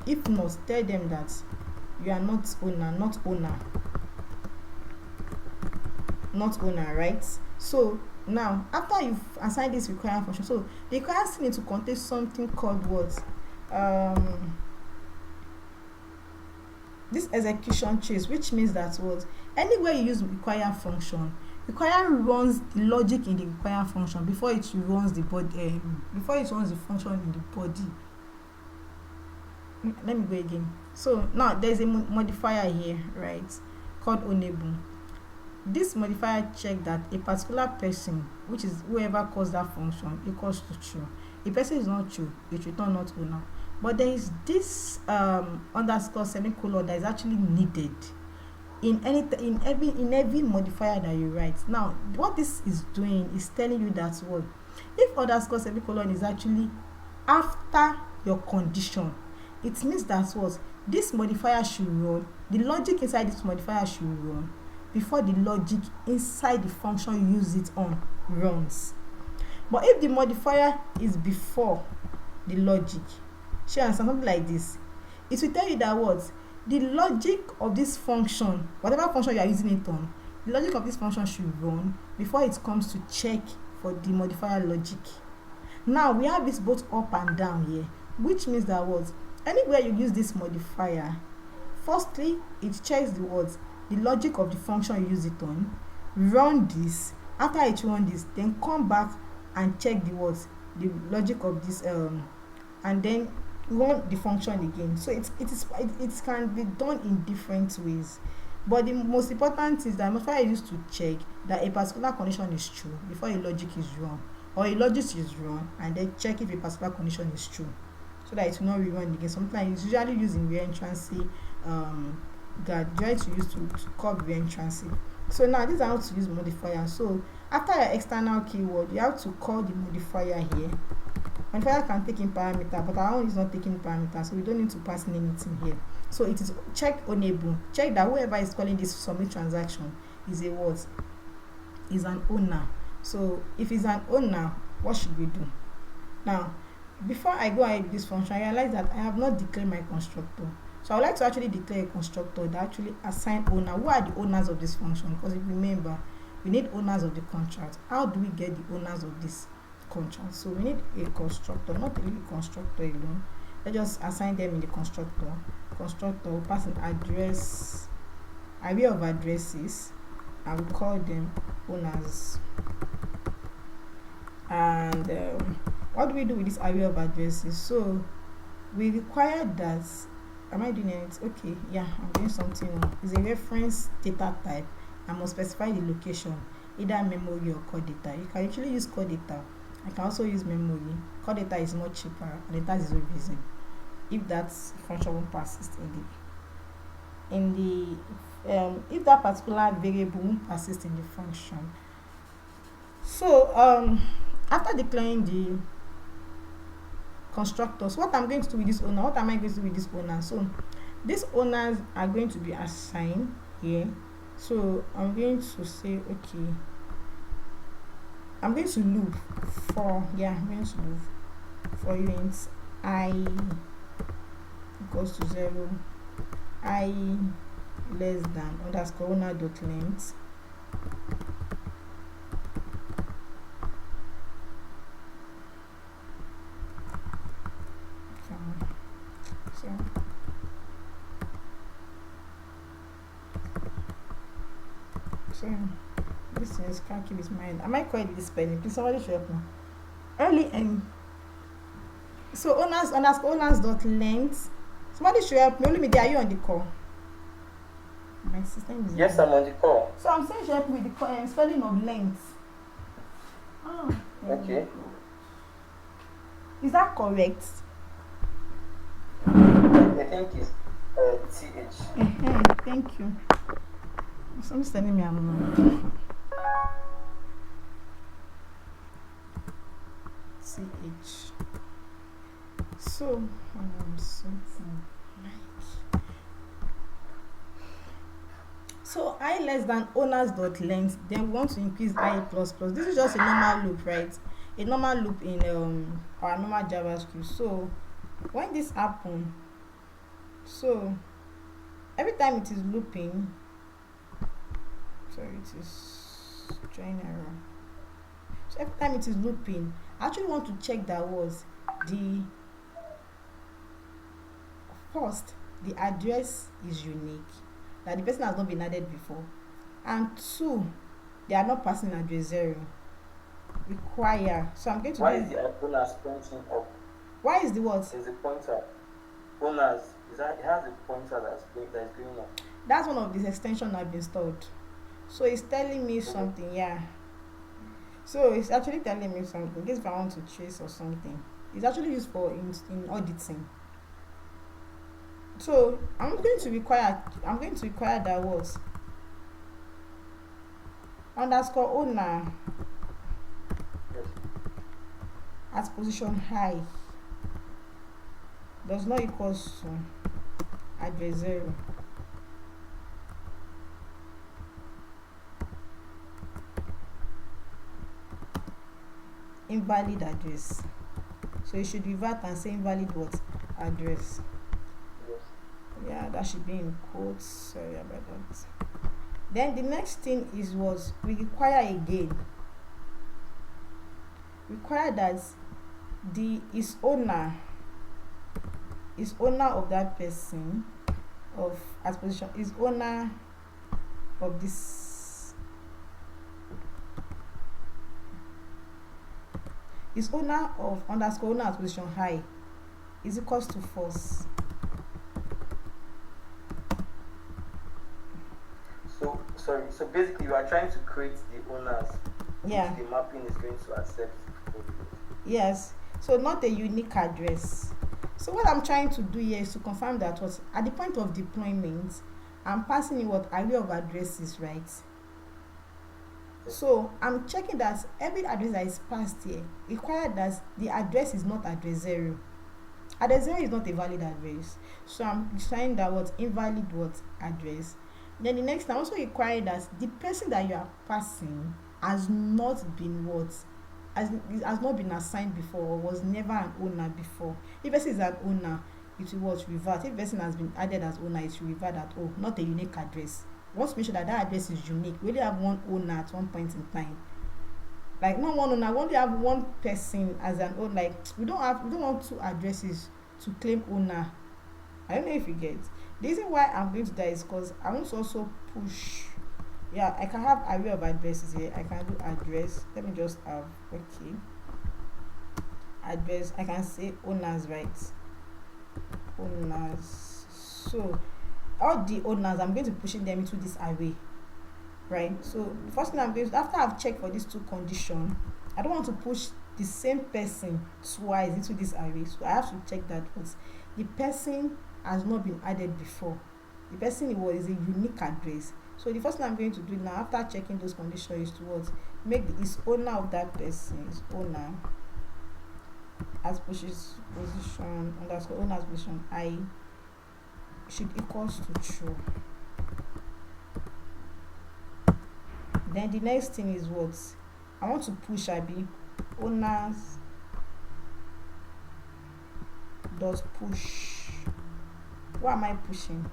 If not, tell them that you are not owner, right? So now after you've assigned this require function, so the require still need to contain something called what? this execution trace, which means that what anywhere you use require function, require runs the logic in the require function before it runs the body, before it runs the function in the body. Let me go again. So now there's a modifier here, right, called enable. This modifier check that a particular person, which is whoever calls that function, equals to true. If person is not true, it return not owner. But there is this underscore semicolon that is actually needed in every modifier that you write. Now what this is doing is telling you that what if underscore semicolon is actually after your condition, it means that what this modifier should run, the logic inside this modifier should run before the logic inside the function you use it on runs. But if the modifier is before the logic, something like this, it will tell you that what the logic of this function, whatever function you are using it on, the logic of this function should run before it comes to check for the modifier logic. Now we have this both up and down here, which means that what anywhere you use this modifier, firstly it checks the words, the logic of the function you use it on, run this. After it run this, then come back and check the words, the logic of this, and then run the function again. So it can be done in different ways. But the most important is that modifier is used to check that a particular condition is true before a logic is run, or a logic is run and then check if a particular condition is true, so that it will not rerun again. Sometimes it's usually used in reentrancy that try to use to curb reentrancy. So now these are how to use modifier. So after your external keyword, you have to call the modifier here. Modifier can take in parameter, but our own is not taking parameter, so we don't need to pass in anything here. So it is check enable, check that whoever is calling this submit transaction is a what, is an owner. So if it's an owner, what should we do? Now before I go ahead with this function, I realize that I have not declared my constructor. So I would like to actually declare a constructor that actually assign owner. Who are the owners of this function? Because if you remember, we need owners of the contract. How do we get the owners of this contract? So we need a constructor, not really a constructor alone. Let's just assign them in the constructor. Constructor will pass an address, array of addresses, and we call them owners. And what do we do with this array of addresses? So we require that, am I doing it? Okay, yeah, I'm doing something wrong. It's a reference data type. I must specify the location, either memory or core data. You can actually use core data. I can also use memory. Core data is more cheaper and that is the reason. If that function won't persist if that particular variable won't persist in the function. So after declaring the constructors, what I'm going to do with this owner, what am I going to do with this owner? So these owners are going to be assigned here. So I'm going to say, okay, I'm going to loop for, I'm going to loop for int I equals to 0, I less than underscore owner dot length so this is can't keep his mind. Am I correct with this spelling? Please somebody should help me. Early and so owners underscore owners dot length. Somebody should help me. Only me, are you on the call? My system is yes, I'm on the call. So I'm saying you help me with the spelling of length. Oh, okay. Is that correct? I think it's TH. Thank you. Someone's telling me I'm wrong. CH. So, so I less than owners dot length. Then we want to increase I plus plus. This is just a normal loop, right? A normal loop in our normal JavaScript. So when this happens, so every time it is looping, sorry, it is trying error. So every time it is looping, I actually want to check that was the first the address is unique, that the person has not been added before, and two, they are not passing address 0. Require. So I'm going to Why do. is the owners pointing up? Why is the what? There's a pointer. Owners is that it has a pointer that is going up. That's one of these extension I've installed. So it's telling me Okay. something, yeah. So it's actually telling me something. This if I want to trace or something. It's actually used for in auditing. So Okay. I'm going to require that was underscore owner Yes. at position high does not equals to address 0. Invalid address. So you should revert and say invalid what? Address. Yes. Yeah, that should be in quotes. Sorry about that. Then the next thing is was we require again. Require that the is owner of that person of as position is owner of this is owner of underscore owner at position high is equals to false. So sorry. So basically, you are trying to create the owners, which Yeah. the mapping is going to accept for you. Yes. So not a unique address. So what I'm trying to do here is to confirm that what at the point of deployment, I'm passing in what array of addresses, right? Yes. So I'm checking that every address that is passed here require that the address is not address 0. Address 0 is not a valid address. So I'm saying that what invalid what address. Then the next I'm also requiring that the person that you are passing has not been what has not been assigned before or was never an owner before. If person is an owner, it will what revert. If person has been added as owner, it will revert that oh not a unique address. We want to make sure that that address is unique. We only have one owner at one point in time. Like not one owner, we only have one person as an owner. Like we don't want two addresses to claim owner. I don't know if you get. The reason why I'm going to that is because I want to also push. Yeah, I can have array of addresses here. I can do address. Let me just have okay. Address. I can say owners, right? Owners. So all the owners, I'm going to pushing them into this array, right? So the first thing I'm going to after I've checked for these two conditions, I don't want to push the same person twice into this array. So I have to check that what the person has not been added before. The person is a unique address. So the first thing I'm going to do now after checking those conditions is to what make the is owner of that person is owner as position underscore owner's position I should equals to true. Then the next thing is what I want to push abi owners dot push. What am I pushing?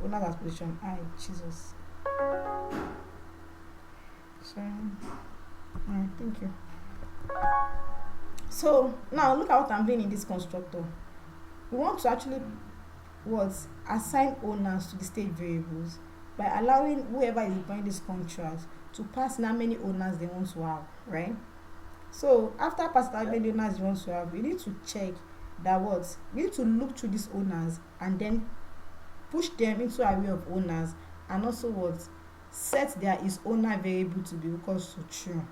Owners as position I Jesus. Sorry. Alright, thank you. So now look at what I'm doing in this constructor. We want to actually what assign owners to the state variables by allowing whoever is buying this contract to pass in how many owners they want to have, right? So after passing how Yeah. many owners you want to have, you need to check that what we need to look through these owners and then push them into array of owners and also what set their is owner variable to be equals to true.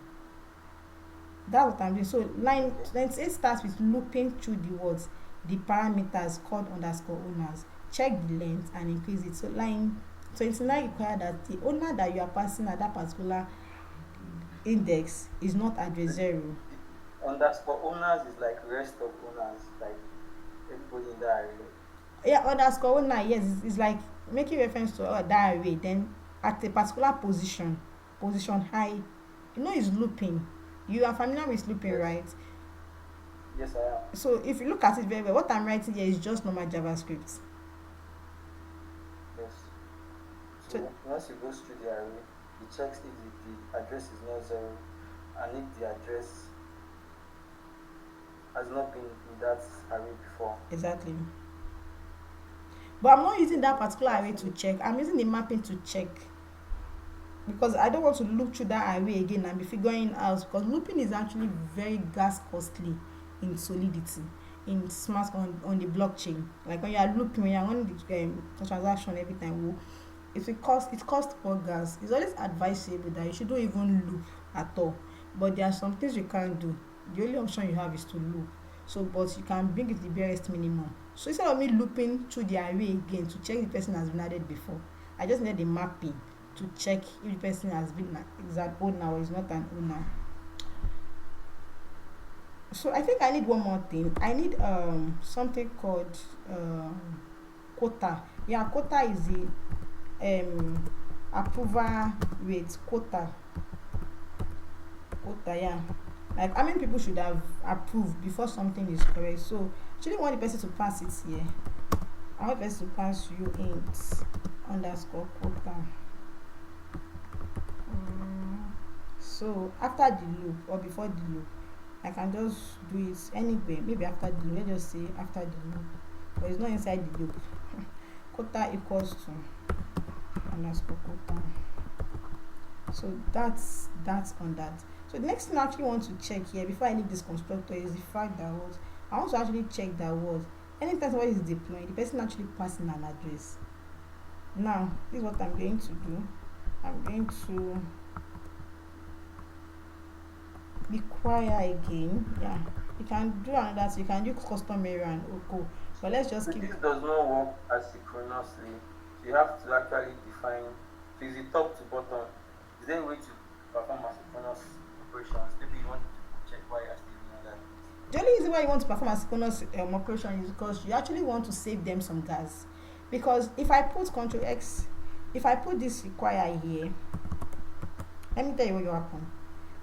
That's what I'm doing. So line Okay. 28 starts with looping through the words, the parameters called underscore owners. Check the length and increase it. So line 29 require that the owner that you are passing at that particular index is not address The, 0. the underscore owners is like rest of owners, like everybody in that area. Yeah, underscore owner, yes, it's like making reference to that array. Then at a particular position high, it's looping. You are familiar with looping, Yes. right? Yes, I am. So if you look at it very well, what I'm writing here is just normal JavaScript. Yes. So So once it goes through the array, it checks if the address is not 0 and if the address has not been in that array before. exactly. But I'm not using that particular array to check. I'm using the mapping to check because I don't want to loop through that array again and be figuring out, because looping is actually very gas costly in solidity, in smart on the blockchain. Like when you are looping, when you are running the transaction every time, if it costs more gas. It's always advisable that you shouldn't even loop at all. But there are some things you can't do. The only option you have is to loop. So but you can bring it to the barest minimum. So instead of me looping through the array again to check the person has been added before, I just need the mapping to check if the person has been is an owner or is not an owner. So I think I need one more thing. I need something called quota. Yeah, quota is the approval rate. Quota, yeah. Like how many people should have approved before something is correct. So actually want the person to pass it here. I want the person to pass you int underscore quota. So after the loop or before the loop, I can just do it anywhere. Maybe after the loop. Let's just say after the loop, but it's not inside the loop. Quota equals to underscore quota. So that's on that. So the next thing I actually want to check here before I leave this constructor is the fact that what I want to actually check that what anytime somebody is deploying, the person actually passing an address. Now this is what I'm going to do. I'm going to require again. Yeah, you can do another. So you can do custom error and oko. But let's just So keep. this does not work asynchronously. So you have to actually define. So is it top to bottom? Is there a way to perform asynchronous operations? Maybe you want to check why you're still doing that. The only reason why you want to perform asynchronous operation is because you actually want to save them some gas. Because if I put Control X, if I put this require here, let me tell you what will happen.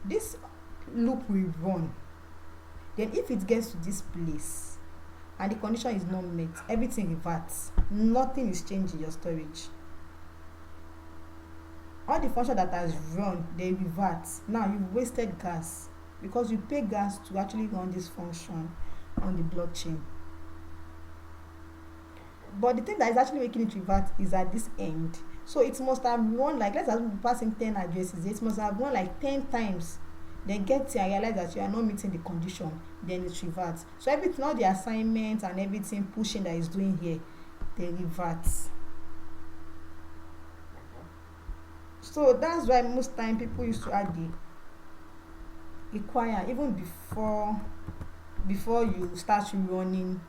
This loop will run. Then if it gets to this place and the condition is not met, everything reverts. Nothing is changed in your storage. All the function that has run, they revert. Now you've wasted gas because you pay gas to actually run this function on the blockchain. But the thing that is actually making it revert is at this end. So it must have run like, let's assume passing 10 addresses, it must have run like 10 times. Then get here and realize that you are not meeting the condition, then it reverts. So everything, all the assignments and everything pushing that is doing here, they revert. So that's why most time people used to add the require even before you start running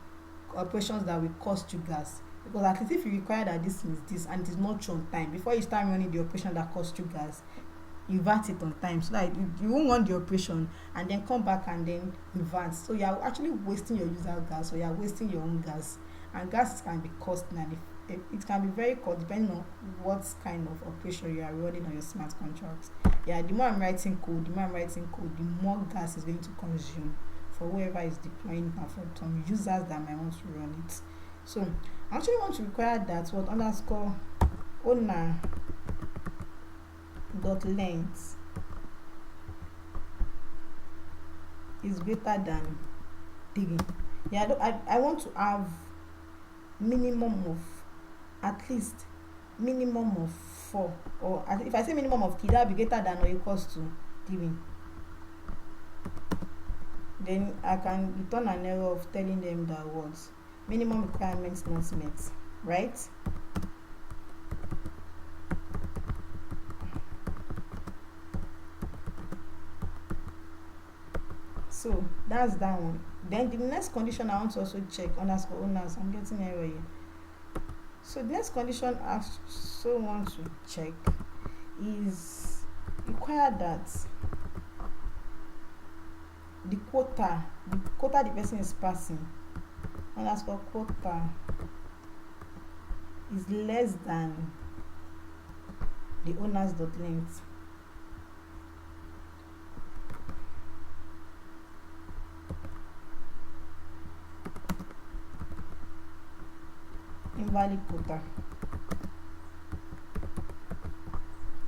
operations that will cost you gas. Because at least if you require that this is this and it is not true on time, before you start running the operation that costs you gas, revert it on time so that you won't run the operation and then come back and then revert. So you are actually wasting your user gas, or you are wasting your own gas. And gas can be costly, and it can be very cost depending on what kind of operation you are running on your smart contracts. Yeah, the more I'm writing code, the more gas is going to consume for whoever is deploying and for some users that might want to run it. So I actually want to require that what underscore owner dot length is greater than 3. Yeah, I want to have minimum of at least minimum of 4, or if I say minimum of 3, that will be greater than or equals to 3. Then I can return an error of telling them that what minimum requirements not met, right? So that's that one. Then the next condition I want to also check underscore owners. I'm getting error here. So the next condition I also want to check is require that the quota the person is passing underscore quota is less than the owners dot length. Invalid quota.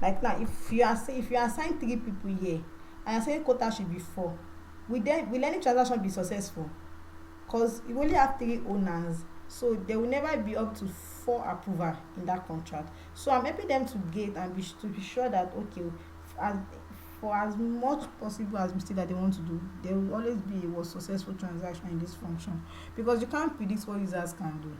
Like now, if you assign 3 people here and you're saying quota should be 4, will any transaction be successful? Because you only have 3 owners So there will never be up to 4 approval in that contract. So I'm helping them to get and to be sure that okay, as for as much possible as mistake that they want to do, there will always be a successful transaction in this function, because you can't predict what users can do.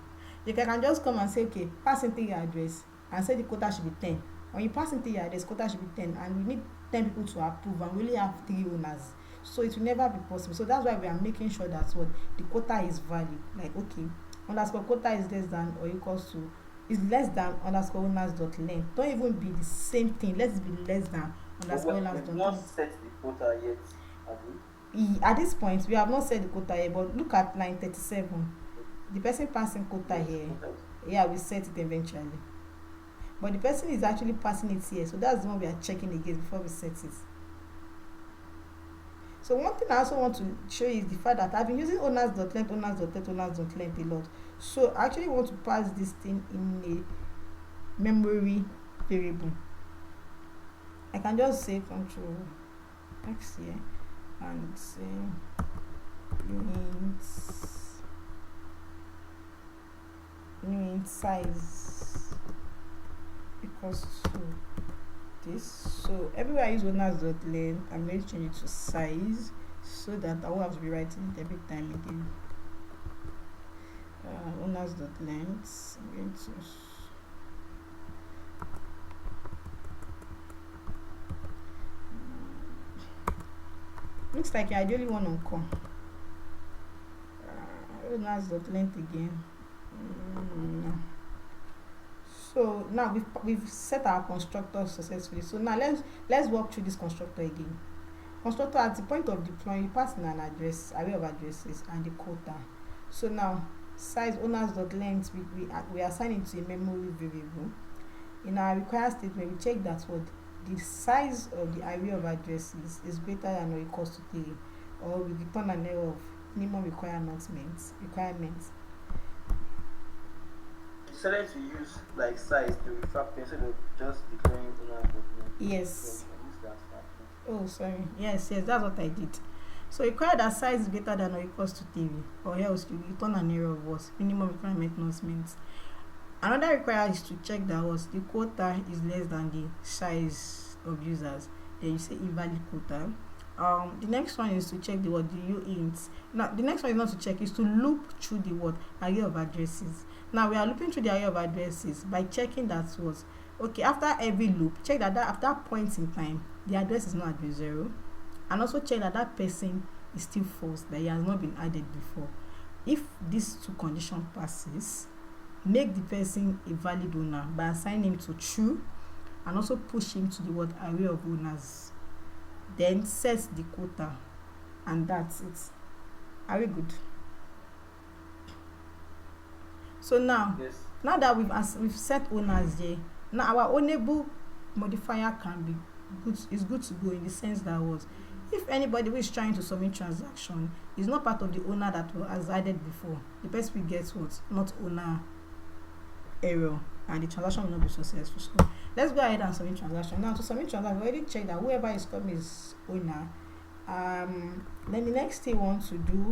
You can just come and say okay, pass into your address and say the quota should be 10. When you pass into your address, quota should be 10, and we need 10 people to approve, and we only have 3 owners. So it will never be possible. So that's why we are making sure that what the quota is valid. Like okay, underscore quota is less than or equals to, is less than underscore owners dot length. Don't even be the same thing. Let's be less than But underscore owners we've dot not length. set the quota yet, have we? At this point we have not set the quota here, but look at line 37. The person passing quota Yes, here, quota. yeah, we set it eventually, but the person is actually passing it here, so that's the one we are checking against before we set it. So one thing I also want to show you is the fact that I've been using owners dot length, owners dot length, owners dot length a lot. So I actually want to pass this thing in a memory variable. I can just say control X here and say unit size equals to this. So everywhere I use owners dot length, I'm going to change it to size so that I won't have to be writing it every time again. Owners dot length, I'm going to looks like I ideally want on call. Owners dot length again. No. So now we've set our constructor successfully. So now let's walk through this constructor again. Constructor, at the point of deploying, you pass in an address, array of addresses, and the quota. So now size owners dot length, we assign it to a memory variable. In our require statement, we check that what the size of the array of addresses is greater than or equals to 3, or we return an error of minimum requirements. Decided to use like size to refactor instead of just declaring owner document. Yes. So we can use that factor. Oh, sorry. Yes, that's what I did. So require that size is greater than or equals to 3, or else you return an error of what minimum requirement announcement. Another require is to check that what the quota is less than the size of users. Then you say invalid quota. The next one is to check the uint. Now the next one is not to check, is to loop through the array of addresses. Now we are looping through the array of addresses by checking that was okay, after every loop, check that at that point in time the address is not address 0, and also check that that person is still false, that he has not been added before. If these 2 conditions passes, make the person a valid owner by assigning him to true, and also push him to the array of owners. Then set the quota, and that's it. Are we good? So now, Yes. now that we've set owners here, now our ownable modifier can be good. Is good to go in the sense that was if anybody who is trying to submit transaction is not part of the owner that was added before, the person will get what not owner error, and the transaction will not be successful. So let's go ahead and submit transaction. Now to submit transaction, we already checked that whoever is coming is owner. Then the next thing we want to do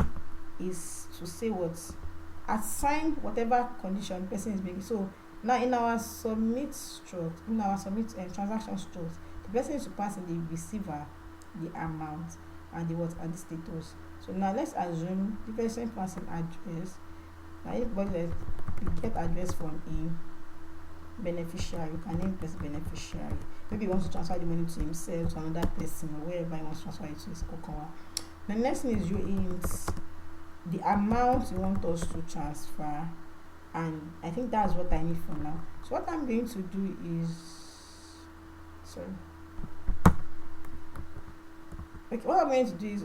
is to say what assign whatever condition the person is making. So now in our submit struct, transaction struct, the person is to pass in the receiver, the amount, and the and the status. So now let's assume the person passing address. Now anybody like get address from him, beneficiary, you can name person beneficiary. Maybe he wants to transfer the money to himself, to another person, or wherever he wants to transfer it to his cocoa. The next thing is you int the amount you want us to transfer, and I think that's what I need for now. So what I'm going to do is what I'm going to do is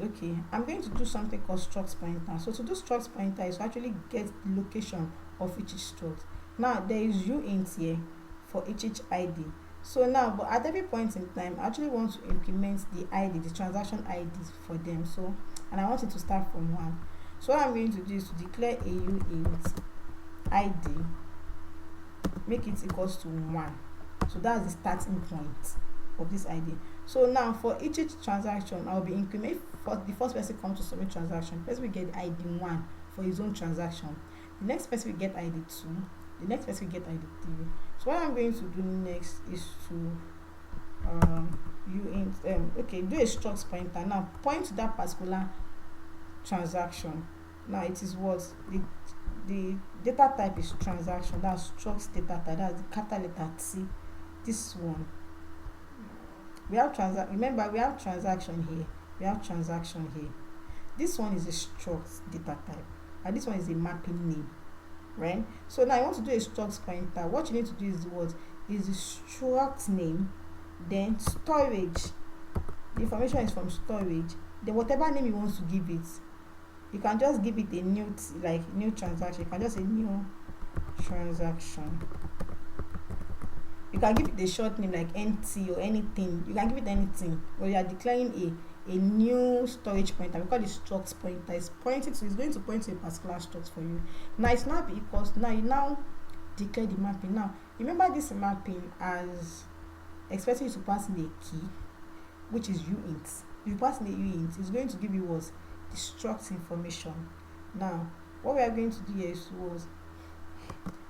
I'm going to do something called struct pointer. So to do struct pointer is to actually get the location of each struct. Now there is uint here for each ID. So now, but at every point in time, I actually want to implement the ID, the transaction ID for them. So, and I want it to start from 1. So what I'm going to do is to declare a uint ID, make it equals to 1. So that's the starting point of this ID. So now for each transaction, I'll be increment for the first person comes to submit transaction. First we get ID 1 for his own transaction. The next person will get ID 2. The next person will get ID 3. So what I'm going to do next is to do a struct pointer. Now point to that particular transaction. Now it is what the data type is transaction. That's struct data type. That's the capital letter T. This one we have remember we have transaction here, we have transaction here. This one is a struct data type and this one is a mapping name, right? So now I want to do a struct pointer. What you need to do is what is the struct name, then storage. The information is from storage, then whatever name you want to give it. You can just give it a new new transaction. You can just say new transaction. You can give it a short name like NT or anything. You can give it anything. But you are declaring a new storage pointer. We call it struct pointer. It's going to point to a particular struct for you. Now it's not equals. Now you now declare the mapping. Now remember this mapping as expecting you to pass in a key, which is uint. If you pass in a uint, it's going to give you what the struct information. Now what we are going to do here is was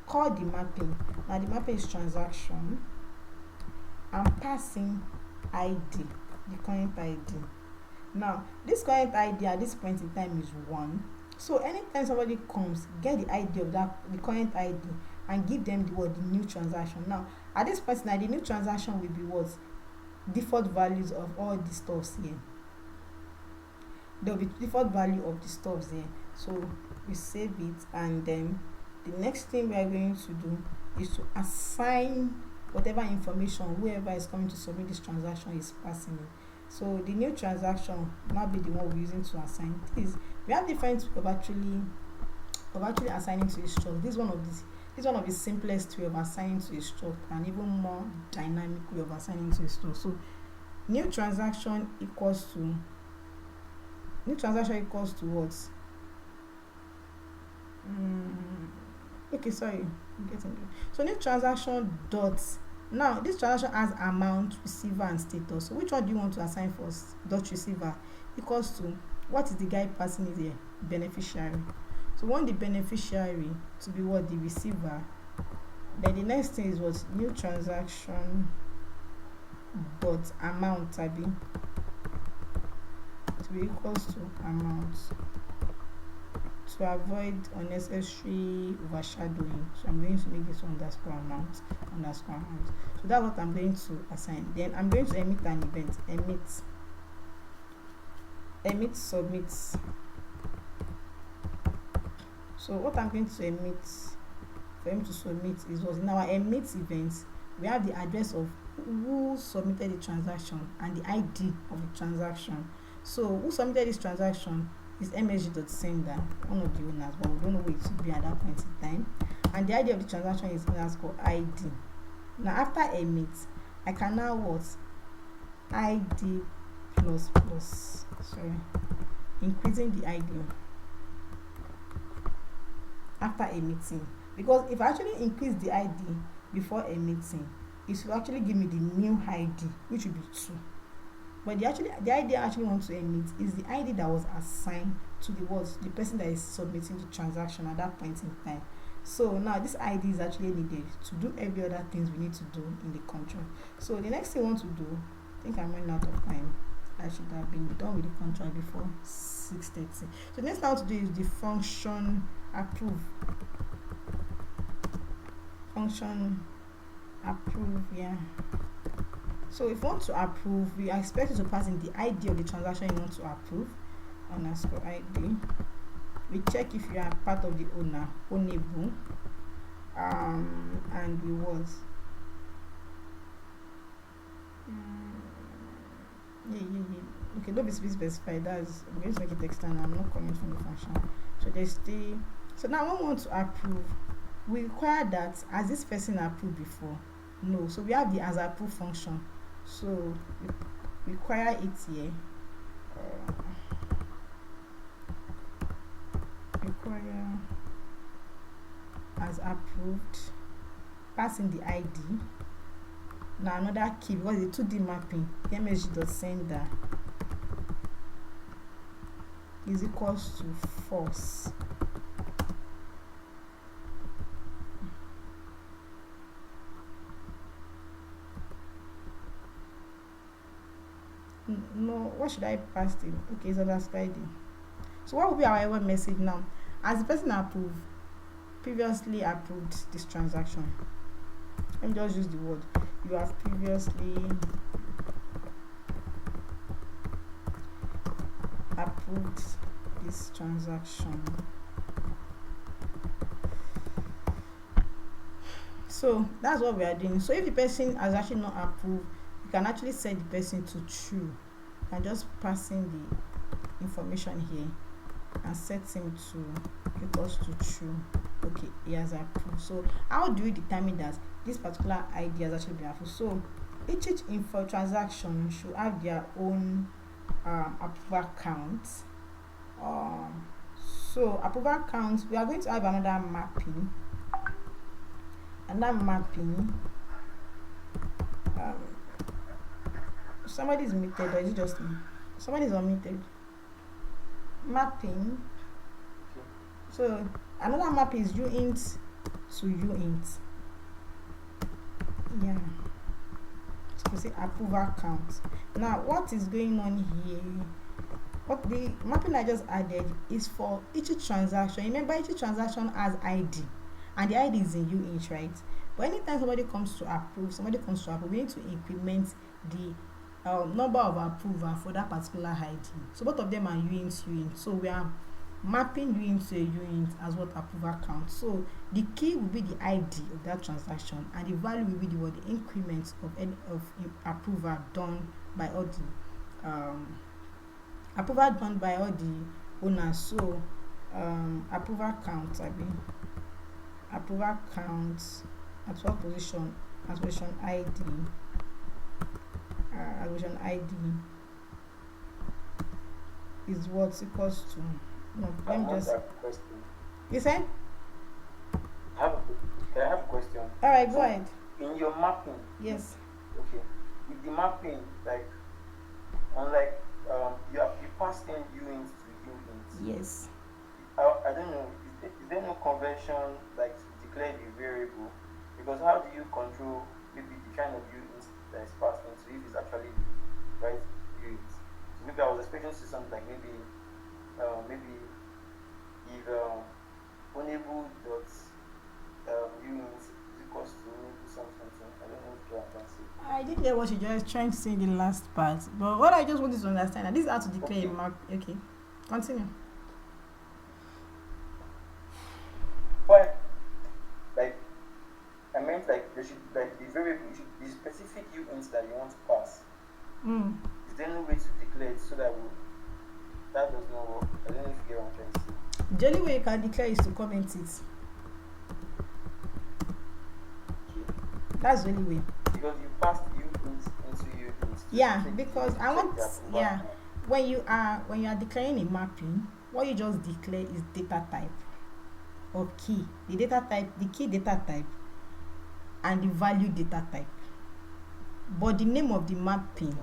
call the mapping. Now the mapping is transaction. I'm passing ID, the current ID. Now this current ID at this point in time is 1. So anytime somebody comes, get the ID of the current ID and give them the new transaction. Now at this point now the new transaction will be what default values of all the stuffs here. There will be default value of the stuffs here. So we save it, and then the next thing we are going to do is to assign whatever information whoever is coming to submit this transaction is passing in. So the new transaction will now be the one we're using to assign this. We have different way of actually assigning to a struct. This is one of the simplest way of assigning to a struct, and even more dynamic way of assigning to a struct. So new transaction equals to what? Okay, sorry, I'm getting it. So new transaction dot. Now this transaction has amount, receiver, and status. So which one do you want to assign first? Dot receiver equals to what is the guy passing is here? Beneficiary. So we want the beneficiary to be what? The receiver. Then the next thing is what? New transaction dot amount tabi to be equals to amount, to avoid unnecessary overshadowing. So I'm going to make this underscore amount. So that's what I'm going to assign. Then I'm going to emit an event. Emit submit. So what I'm going to emit for him to submit is what in our emit events we have the address of who submitted the transaction and the ID of the transaction. So who submitted this transaction is msg.sender, one of the owners, but we don't know where it should be at that point in time. And the ID of the transaction is underscore ID. Now after emit, I can now what? ID plus increasing the ID after emitting, because if I actually increase the ID before emitting, it will actually give me the new ID, which will be 2. But the ID I actually want to emit is the ID that was assigned to the person that is submitting the transaction at that point in time. So now this ID is actually needed to do every other things we need to do in the contract. So the next thing I want to do, I think I'm running out of time. I should have been done with the contract before 6:30. So the next thing I want to do is the function approve. Function approve, yeah. So if you want to approve, we are expected to pass in the ID of the transaction you want to approve, underscore ID. We check if you are part of the owner, ownable, and we was. Okay, don't be specified. I'm going to make it external. I'm not coming from the function. So there's so now when we want to approve, we require that as this person approved before. No, so we have the as approve function. So we require it here. Require as approved, passing the ID. Now another key, because the 2D mapping, msg.sender is equals to false. No, what should I pass in? Okay, it's understanding. So what will be our error message now? As the person previously approved this transaction. Let me just use the word. You have previously approved this transaction. So that's what we are doing. So if the person has actually not approved, you can actually set the person to true and just passing the information here and set him to equals to true. Okay, he has approved. So how do we determine that this particular ID has actually been approved? So each info transaction should have their own approval count. So approval count, we are going to have another mapping. Somebody is muted, or is it just me? Somebody is unmuted. Mapping. So another map is uint to uint. Yeah. So say approval count. Now what is going on here? What the mapping I just added is for each transaction. Remember, each transaction has ID, and the ID is in uint, right? But anytime somebody comes to approve, we need to increment the number of approval for that particular ID. So both of them are uint. So we are mapping uint to a uint as what approval count. So the key will be the ID of that transaction, and the value will be the increment of any of approval done by all the owners. So approval count, approval count at what position? At position ID. Position ID is what equals to. No, let me just. You said? Can I have a question? All right, go ahead. In your mapping. Yes. Okay. With the mapping, like, unlike you pass in uint to uint. Yes. I don't know. Is there no convention like to declare the variable? Because how do you control maybe the kind of uint that is passed into if it's actually the right uint? So maybe I was expecting to see something like maybe if unable dot uint is equals to unable something. I don't know if you can see. I did hear what you just trying to say in the last part, but what I just wanted to understand, and this is how to declare a mark. Okay, continue. Why? Like, I meant like there should like the variable should the specific uint that you want to pass. Is there no way to declare it so that that does not work? I don't know if you get what I'm trying to say. The only way you can declare is to comment it. Okay. That's the only way. Because you passed uint into uint. Yeah, because I want when you are declaring a mapping, what you just declare is data type or key. The key data type and the value data type. But the name of the mapping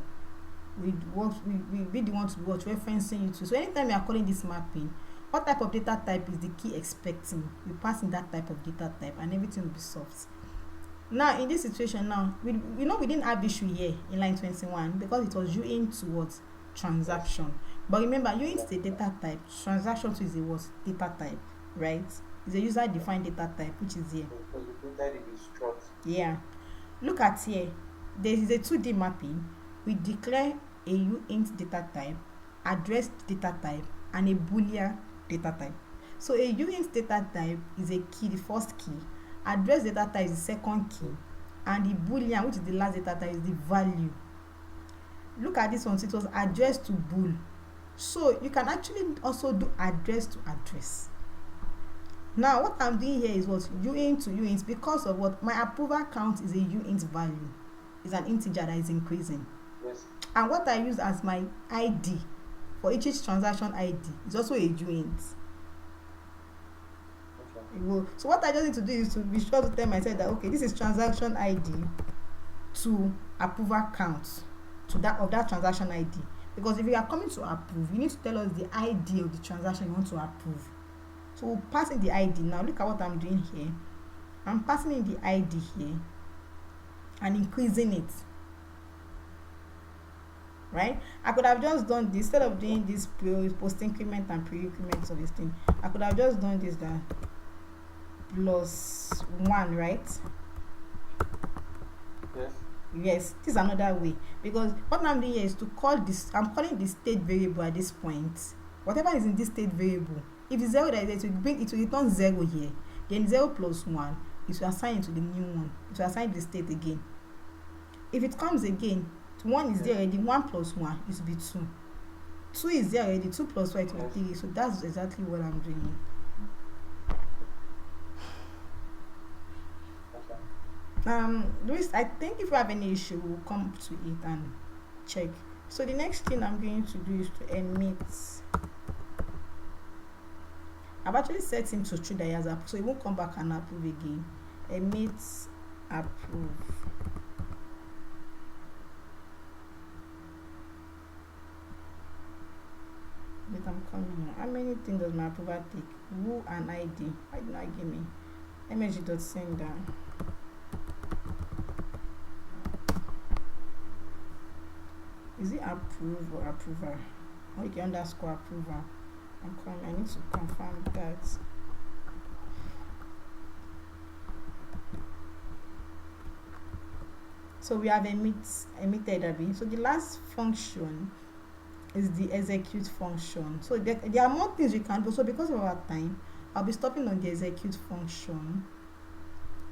we be the one to watch referencing you to. So anytime you are calling this mapping, what type of data type is the key expecting? You pass in that type of data type and everything will be solved. Now in this situation now, we didn't have issue here in line 21 because it was uint to what? Transaction. But remember, uint is a data type, transaction to is a what? Data type, right? It's a user defined data type, which is here. Yeah. Look at here. There is a 2D mapping. We declare a uint data type, address data type, and a boolean data type. So a uint data type is a key, the first key. Address data type is the second key, and the boolean, which is the last data type, is the value. Look at this one. So it was address to bool. So you can actually also do address to address. Now what I'm doing here is what? Uint to uint, because of what? My approval count is a uint value. It's an integer that is increasing. Yes. And what I use as my ID for each transaction ID is also a uint. So what I just need to do is to be sure to tell myself that okay, this is transaction ID to approval count to that of that transaction ID. Because if you are coming to approve, you need to tell us the ID of the transaction you want to approve. So we'll pass in the ID. Now look at what I'm doing here. I'm passing in the ID here and increasing it. right? I could have just done this instead of doing this post increment and pre increment of this thing. I could have just done this that plus 1, right? Yes. Yes, this is another way, because what I'm doing here is to call this, I'm calling the state variable at this point. Whatever is in this state variable, if it's 0 that is there, it will return 0 here. Then 0 plus 1, it will assign it to the new one. It will assign the state again. If it comes again, 1 is there already, 1 plus 1, it will be 2. 2 is there already, 2 plus 1, it will be 3. So that's exactly what I'm doing. Luis, I think if you have any issue, we'll come to it and check. So the next thing I'm going to do is to emit. I've actually set him to true that he has approved, so he won't come back and approve again. Emit approve. But I'm coming here. How many things does my approval take? Who and ID? Why did not give me? Mg.sender. Is it approve or approver? Or you can underscore approver. I'm coming. I need to confirm that. So we have emitted Abi. So the last function is the execute function. So there are more things we can do. So because of our time, I'll be stopping on the execute function.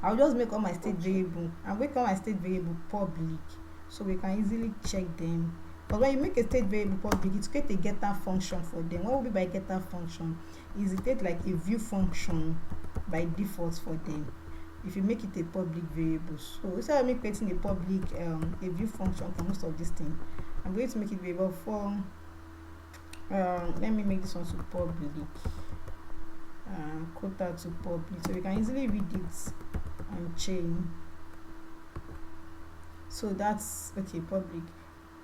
I'll just make all my state variable and make all my state variable public, so we can easily check them. But when you make a state variable public, it's create a getter function for them. What will be by getter function is it take like a view function by default for them if you make it a public variable. So instead of me creating a public a view function for most of this thing, I'm going to make it variable for let me make this one to public, quota to public, so we can easily read it and chain. So that's okay. Public.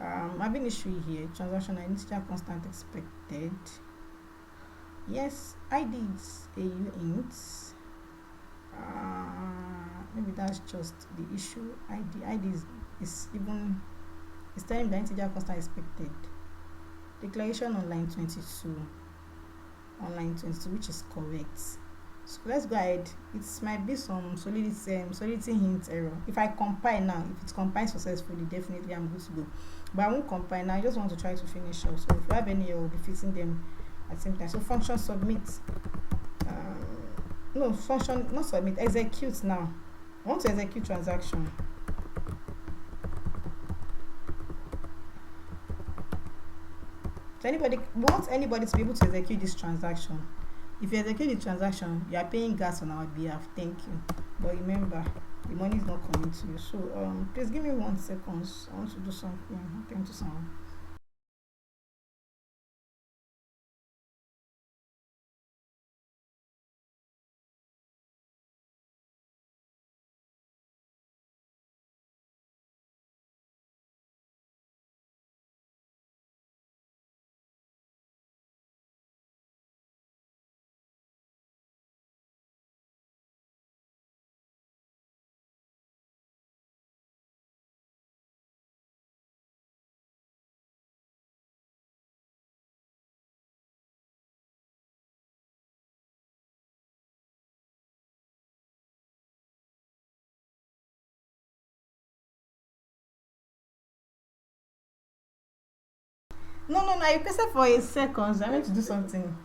Having issue here. Transaction initial constant expected. Yes, ID is AU int. Maybe that's just the issue. ID is even, it's telling the integer constant expected. Declaration on line 22. On line 22, which is correct. So let's go ahead. It might be some solidity hint error. If I compile now, if it compiles successfully, definitely I'm good to go. But I won't compile now. I just want to try to finish off. So if you have any error, we'll be fixing them at the same time. So function submit. No, function not submit. Execute now. I want to execute transaction. So we want anybody to be able to execute this transaction. If you execute the transaction, you are paying gas on our behalf. Thank you. But remember, the money is not coming to you. So please give me 1 second. I want to do something. I'm going to someone. No. You press it for a second. I need to do something.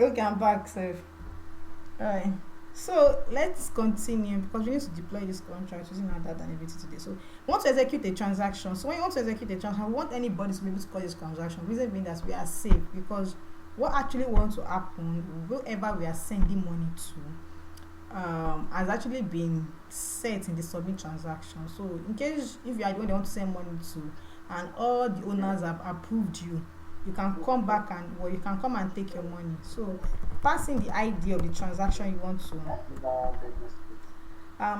Okay, I'm back, safe. Alright. So let's continue because we need to deploy this contract using hardhat and everything today. So we want to execute a transaction. So when you want to execute a transaction, we want anybody to be able to call this transaction. Reason being that we are safe, because what actually wants to happen, whoever we are sending money to, has actually been set in the submit transaction. So in case if you are the one they want to send money to and all the owners have approved you, you can come back and you can come and take your money. So passing the ID of the transaction you want to.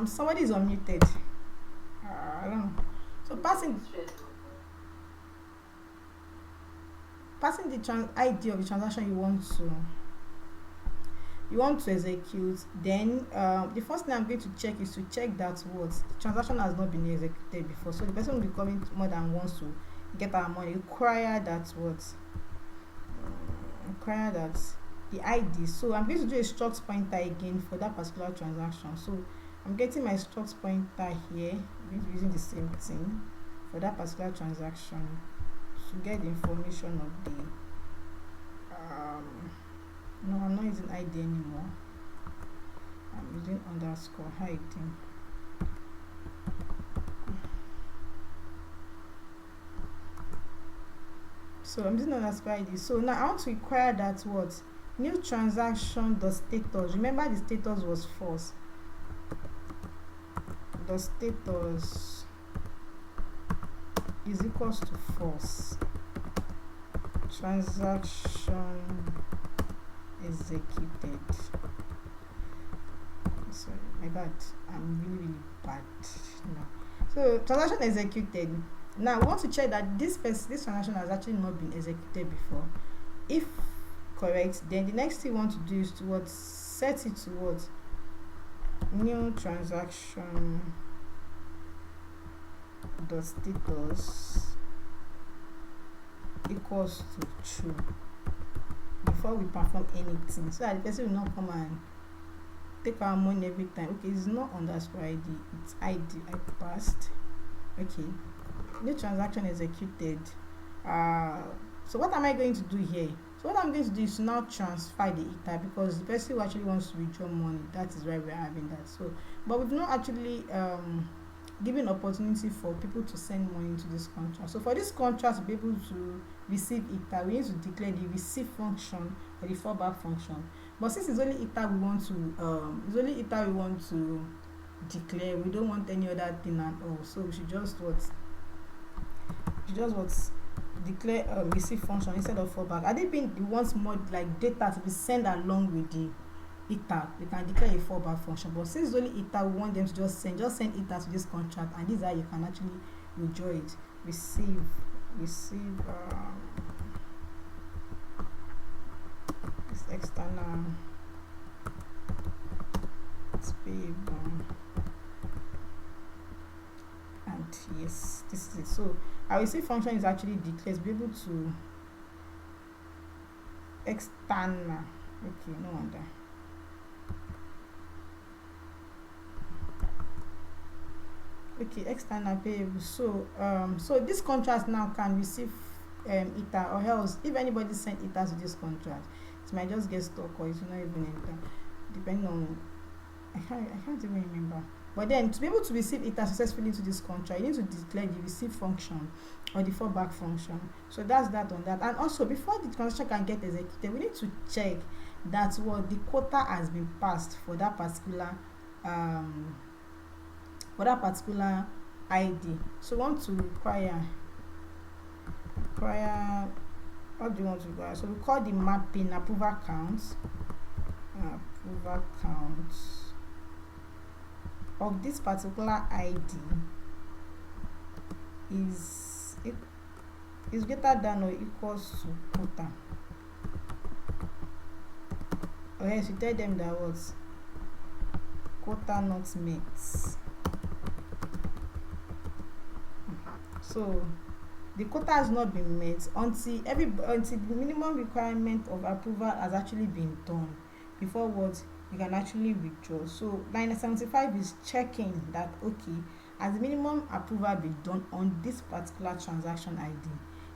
Somebody is unmuted. I don't know. So passing the ID of the transaction you want to. you want to execute, then the first thing I'm going to check is to check that what the transaction has not been executed before. So the person will be coming more than once to get our money. Require that what require that the ID. So I'm going to do a struct pointer again for that particular transaction. So I'm getting my struct pointer here. I'm going to be using the same thing for that particular transaction to get the information of the no, I'm not using ID anymore. I'm using underscore hiding. So I'm using underscore ID. So now I want to require that what new transaction the status. Remember the status was false. The status is equals to false. Transaction executed. Sorry, my bad. I'm really bad now. So transaction executed. Now I want to check that this transaction has actually not been executed before. If correct, then the next thing you want to do is to what set it to what new transaction the status equals to true before we perform anything, so that the person will not come and take our money every time. Okay, it's not underscore ID, it's ID I passed. Okay, new transaction executed. So what am I going to do here? So what I'm going to do is now transfer the ether, because the person who actually wants to withdraw money, that is why we're having that. So but we've not actually given opportunity for people to send money into this contract. So for this contract to be able to receive ether, we need to declare the receive function or the fallback function. But since it's only ether we want to declare, we don't want any other thing at all. So we should just declare receive function instead of fallback. I think we want more like data to be sent along with the ether, we can declare a fallback function. But since it's only ether, we want them to just send ether to this contract, and this is how you can actually withdraw it. Receive this external, it's payable, and yes, this is it. So our receive function is actually declared to be able to external. Okay, no wonder. Okay, external payable. So so this contract now can receive ether, or else if anybody send ether to this contract, it might just get stuck or it will not even enter, depending on I can't even remember. But then to be able to receive ether successfully to this contract, you need to declare the receive function or the fallback function. So that's that on that. And also before the transaction can get executed, we need to check that what the quota has been passed for that particular ID. So we want to require what do you want to require? So we call the mapping approval counts of this particular ID is greater than or equals to quota. Or else you tell them that what quota not met. So the quota has not been met until the minimum requirement of approval has actually been done before what you can actually withdraw. So line 75 is checking that okay, has the minimum approval been done on this particular transaction ID.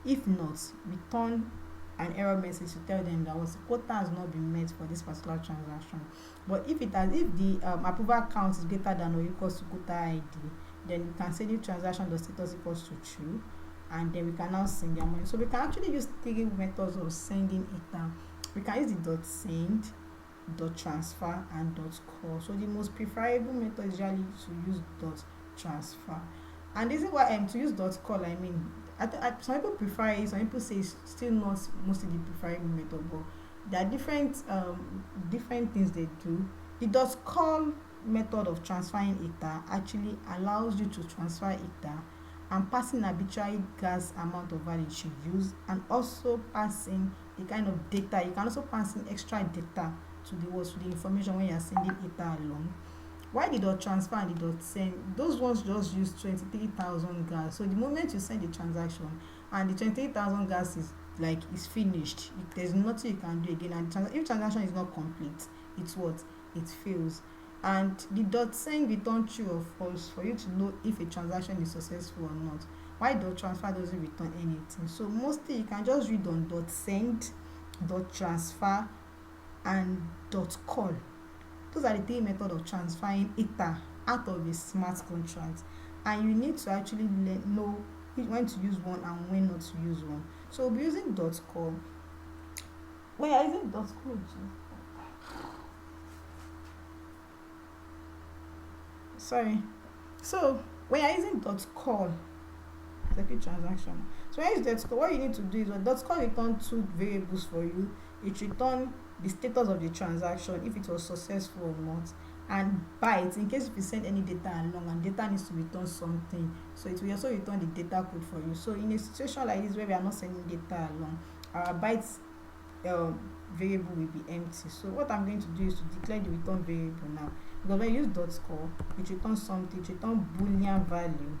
If not, return an error message to tell them that was quota has not been met for this particular transaction. But if the approval count is greater than or equals to quota ID, then you can say the transaction the status equals to true, and then we can now send their money. So we can actually use three methods of sending ether. We can use the dot send, dot transfer, and dot call. So the most preferable method is usually to use dot transfer. And this is why to use dot call, I mean, some people prefer it, some people say it's still not mostly the preferable method, but there are different things they do. The dot call method of transferring ether actually allows you to transfer ether and passing arbitrary gas amount of value you should use, and also passing the kind of data. You can also pass in extra data to the words, to the information when you are sending ether along. Why the dot transfer and the dot send, those ones just use 23,000 gas. So the moment you send the transaction and the 23,000 gas is finished, there's nothing you can do again. And if transaction is not complete, it's what? It fails. And the dot send return true or false for you to know if a transaction is successful or not. Why dot transfer doesn't return anything? So mostly you can just read on dot send, dot transfer, and dot call. Those are the three methods of transferring ether out of a smart contract, and you need to actually know when to use one and when not to use one. So we'll be using dot call. When you're using dot call, sorry. So when you're using dot call, execute transaction. So when you use dot call, what you need to do is dot call return two variables for you. It return the status of the transaction, if it was successful or not, and bytes in case if you send any data along and data needs to return something. So it will also return the data code for you. So in a situation like this where we are not sending data along, our bytes variable will be empty. So what I'm going to do is to declare the return variable now, because when I use dot call, it returns something, it returns boolean value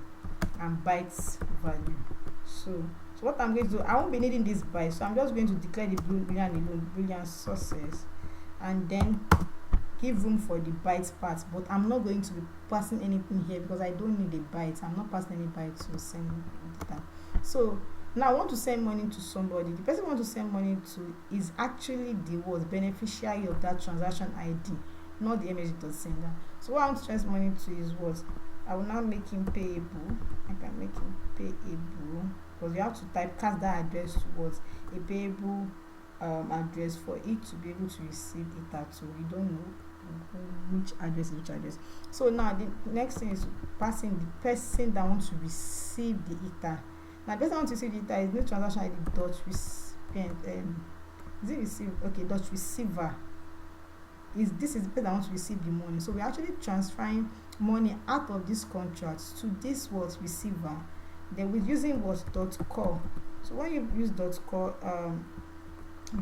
and bytes value. So what I'm going to do, I won't be needing this byte, so I'm just going to declare the boolean alone, boolean sources, and then give room for the bytes part, but I'm not going to be passing anything here because I don't need a byte. I'm not passing any byte to send data. So now I want to send money to somebody. The person I want to send money to is actually the beneficiary of that transaction ID, not the msg.sender. So what I want to transfer money to is what? I will now make him payable. I can make him payable because you have to typecast that address towards a payable address for it to be able to receive data. So we don't know which address is which address. So now the next thing is passing the person that wants to receive the ether. Now the person that wants to receive the ether is no transaction ID dot recipient. Is it receive? Okay, dot receiver. This is the person that wants to receive the money. So we're actually transferring money out of this contract to this what receiver. Then we're using what dot call. So when you use dot call,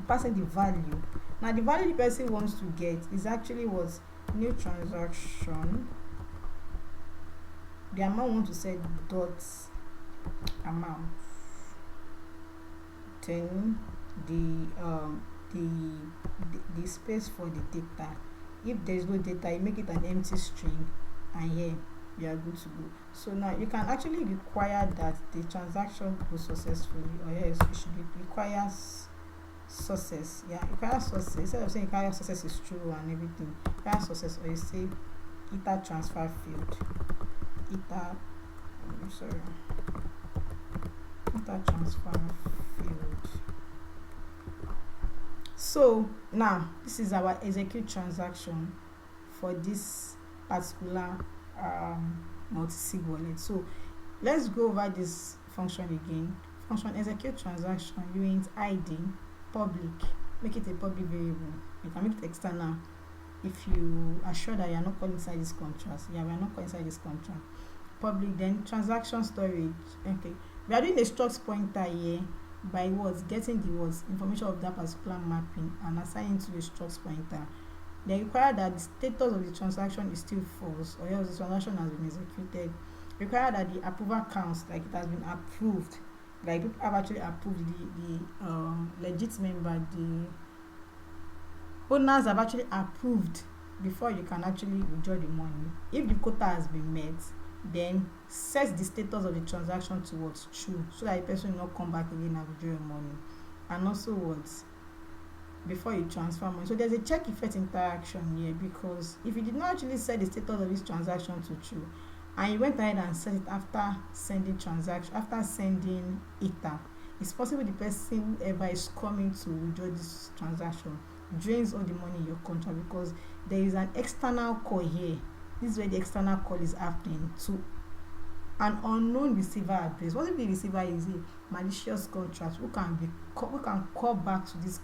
passing the value. Now the value the person wants to get is actually what new transaction. The amount we want to set dot amount. Then the space for the data. If there is no data, you make it an empty string, and here you are good to go. So now you can actually require that the transaction goes successfully, or yes, it should be requires success. Yeah, require success. Instead of saying require success is true and everything, require success, or you say ether transfer field. Ether transfer field. So now this is our execute transaction for this particular multisig wallet. So let's go over this function again. Function execute transaction, you int id public, make it a public variable. You can make it external if you are sure that you are not calling inside this contract. Yeah, we are not calling inside this contract. Public, then transaction storage. Okay, we are doing a struct pointer here by getting the information of that particular mapping and assigning to a struct pointer. They require that the status of the transaction is still false, or else the transaction has been executed. Require that the approval counts, like it has been approved, like people have actually approved the legit member, the owners have actually approved before you can actually withdraw the money. If the quota has been met, then set the status of the transaction towards true, so that the person will not come back again and withdraw your money. And also before you transfer money. So there's a check effect interaction here, because if you did not actually set the status of this transaction to true and you went ahead and set it after sending ether, it's possible the person whoever is coming to withdraw this transaction drains all the money in your contract, because there is an external call here. This is where the external call is happening to an unknown receiver address. What if the receiver is a malicious contract who can call back to this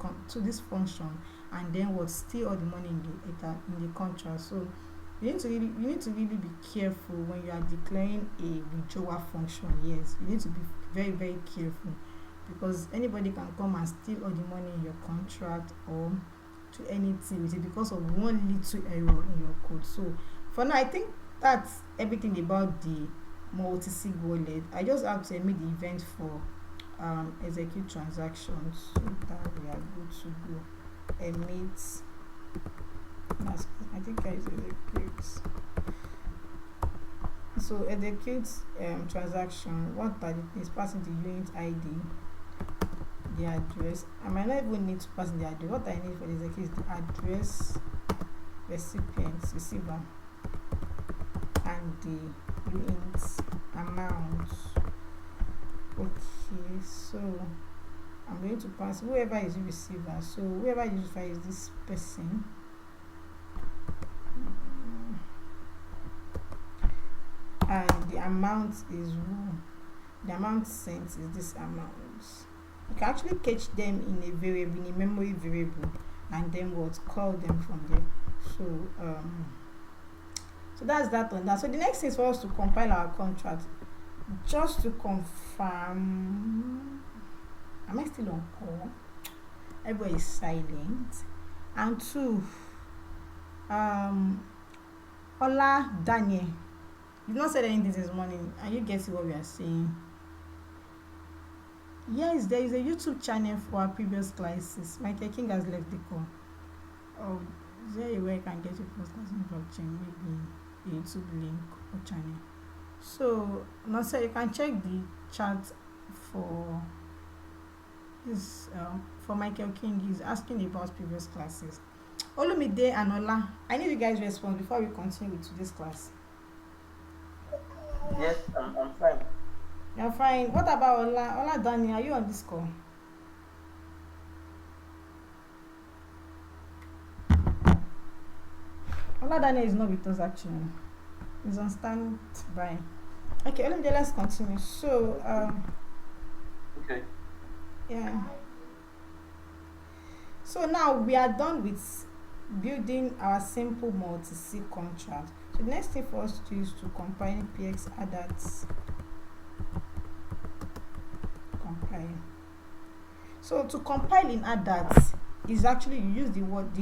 function and then steal all the money in the contract? So you need to really be careful when you are declaring a withdrawal function. Yes, you need to be very, very careful, because anybody can come and steal all the money in your contract or do anything with it because of one little error in your code. So for now, I think that's everything about the multisig wallet. I just have to emit the event for execute transactions so that we are good to go. Emit. I think I use execute. So execute transaction. What are the things? Passing the unit ID, the address. I might not even need to pass the address. What I need for the execute is the address, recipient, receiver, and the unit amount. Okay, so I'm going to pass whoever is the receiver. So whoever is receiver is this person. And the amount is who? The amount sent is this amount. You can actually catch them in a variable, in a memory variable, and then what, call them from there. So that's that on that. So the next thing is for us to compile our contract. Just to confirm, am I still on call? Everybody is silent. And two, Ola Daniel, you've not said anything this morning. Are you guessing what we are saying? Yes, there is a YouTube channel for our previous classes. Michael King has left the call. Oh, is there a way I can get your first class in blockchain? Maybe a YouTube link or channel. So, now sir, you can check the chat for this. For Michael King, he's asking about previous classes. Olumide and Ola, I need you guys' response before we continue with today's class. Yes, I'm fine. You're fine. What about Ola? Ola Dani, are you on this call? Ola Dani is not with us actually. He's on standby. Okay, Olumide, let's continue. So, Okay. yeah. So now we are done with building our simple multi-sig contract. So the next thing for us to do is to compile px hardhat. Compile. So to compile in hardhat is actually you use the word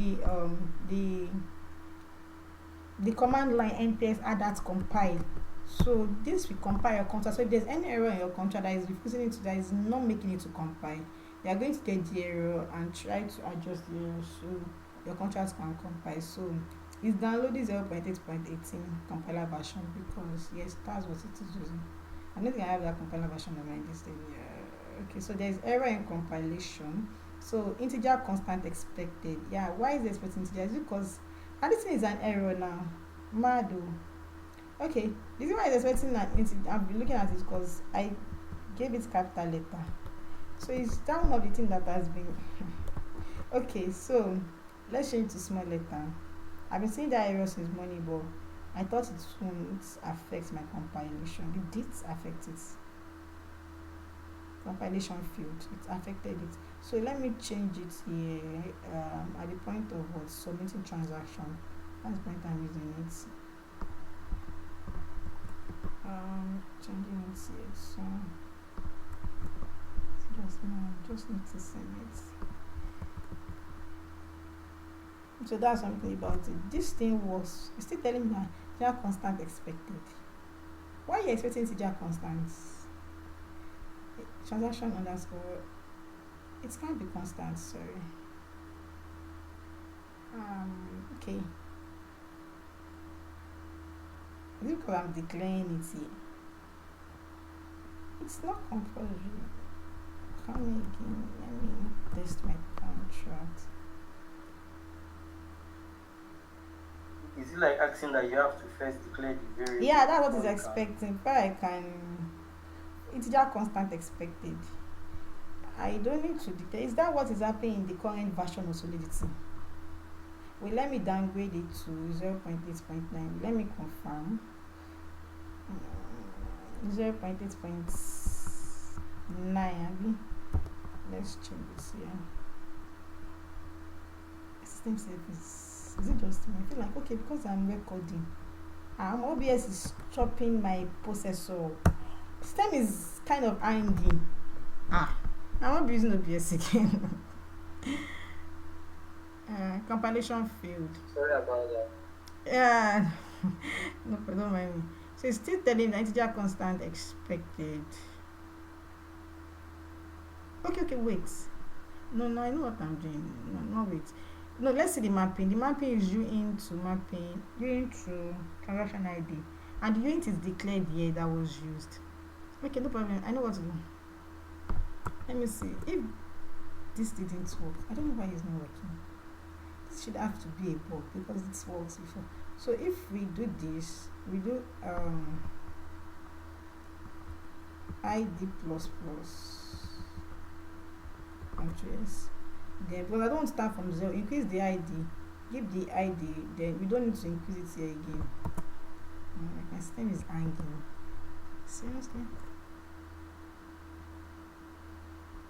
the command line npx hardhat compile. So this will compile your contract. So if there's any error in your contract that is refusing it to, that is not making it to compile, you are going to get the error and try to adjust the error so your contract can compile. So it's downloading 0.8.18 compiler version because yes, that's what it is using. I don't think I have that compiler version on my this thing. Yeah. Okay, so there's error in compilation. So integer constant expected. Yeah, why is it expecting integer? It's because this thing is an error now. Mado. Okay, the reason why it's expecting an integer, I've been looking at it because I gave it capital letter. So it's that one of the things that has been okay. So let's change to small letter. I've been seeing that error since morning, but I thought it won't affect my compilation. It did affect it. Compilation failed. It affected it. So let me change it here. At the point of what, submitting transaction. That's the point I'm using it. Changing it here. So just need to send it. So that's something about it. This thing was still telling me that integer constant expected. Why are you expecting integer constants? Transaction underscore, it can't be constant, sorry. Okay. Is it because I'm declaring it here? It's not compulsory. Come again, let me test my contract. Is it like asking that you have to first declare the variable? Yeah, that's what it's expecting. But I can integer constant expected. I don't need to declare. Is that what is happening in the current version of Solidity? Well, let me downgrade it to 0.8.9. Let me confirm. 0.8.9. Let's change this here. System service. Is it just me? I feel like okay because I'm recording. OBS is chopping my processor. System is kind of hanging. I won't be using OBS again. Compilation failed. Sorry about that. Yeah. No, don't mind me. So it's still telling the integer constant expected. Okay, okay, wait. No, no, I know what I'm doing. No, no, wait. No, let's see the mapping. The mapping is into mapping, into transaction ID. And the unit is declared here that was used. Okay, no problem. I know what to do. Let me see. If this didn't work, I don't know why it's not working. This should have to be a bug because it works before. So if we do this, we do ID plus plus address. Then because I don't want to start from 0, increase the ID, give the ID, then we don't need to increase it here again. My system is hanging. Seriously?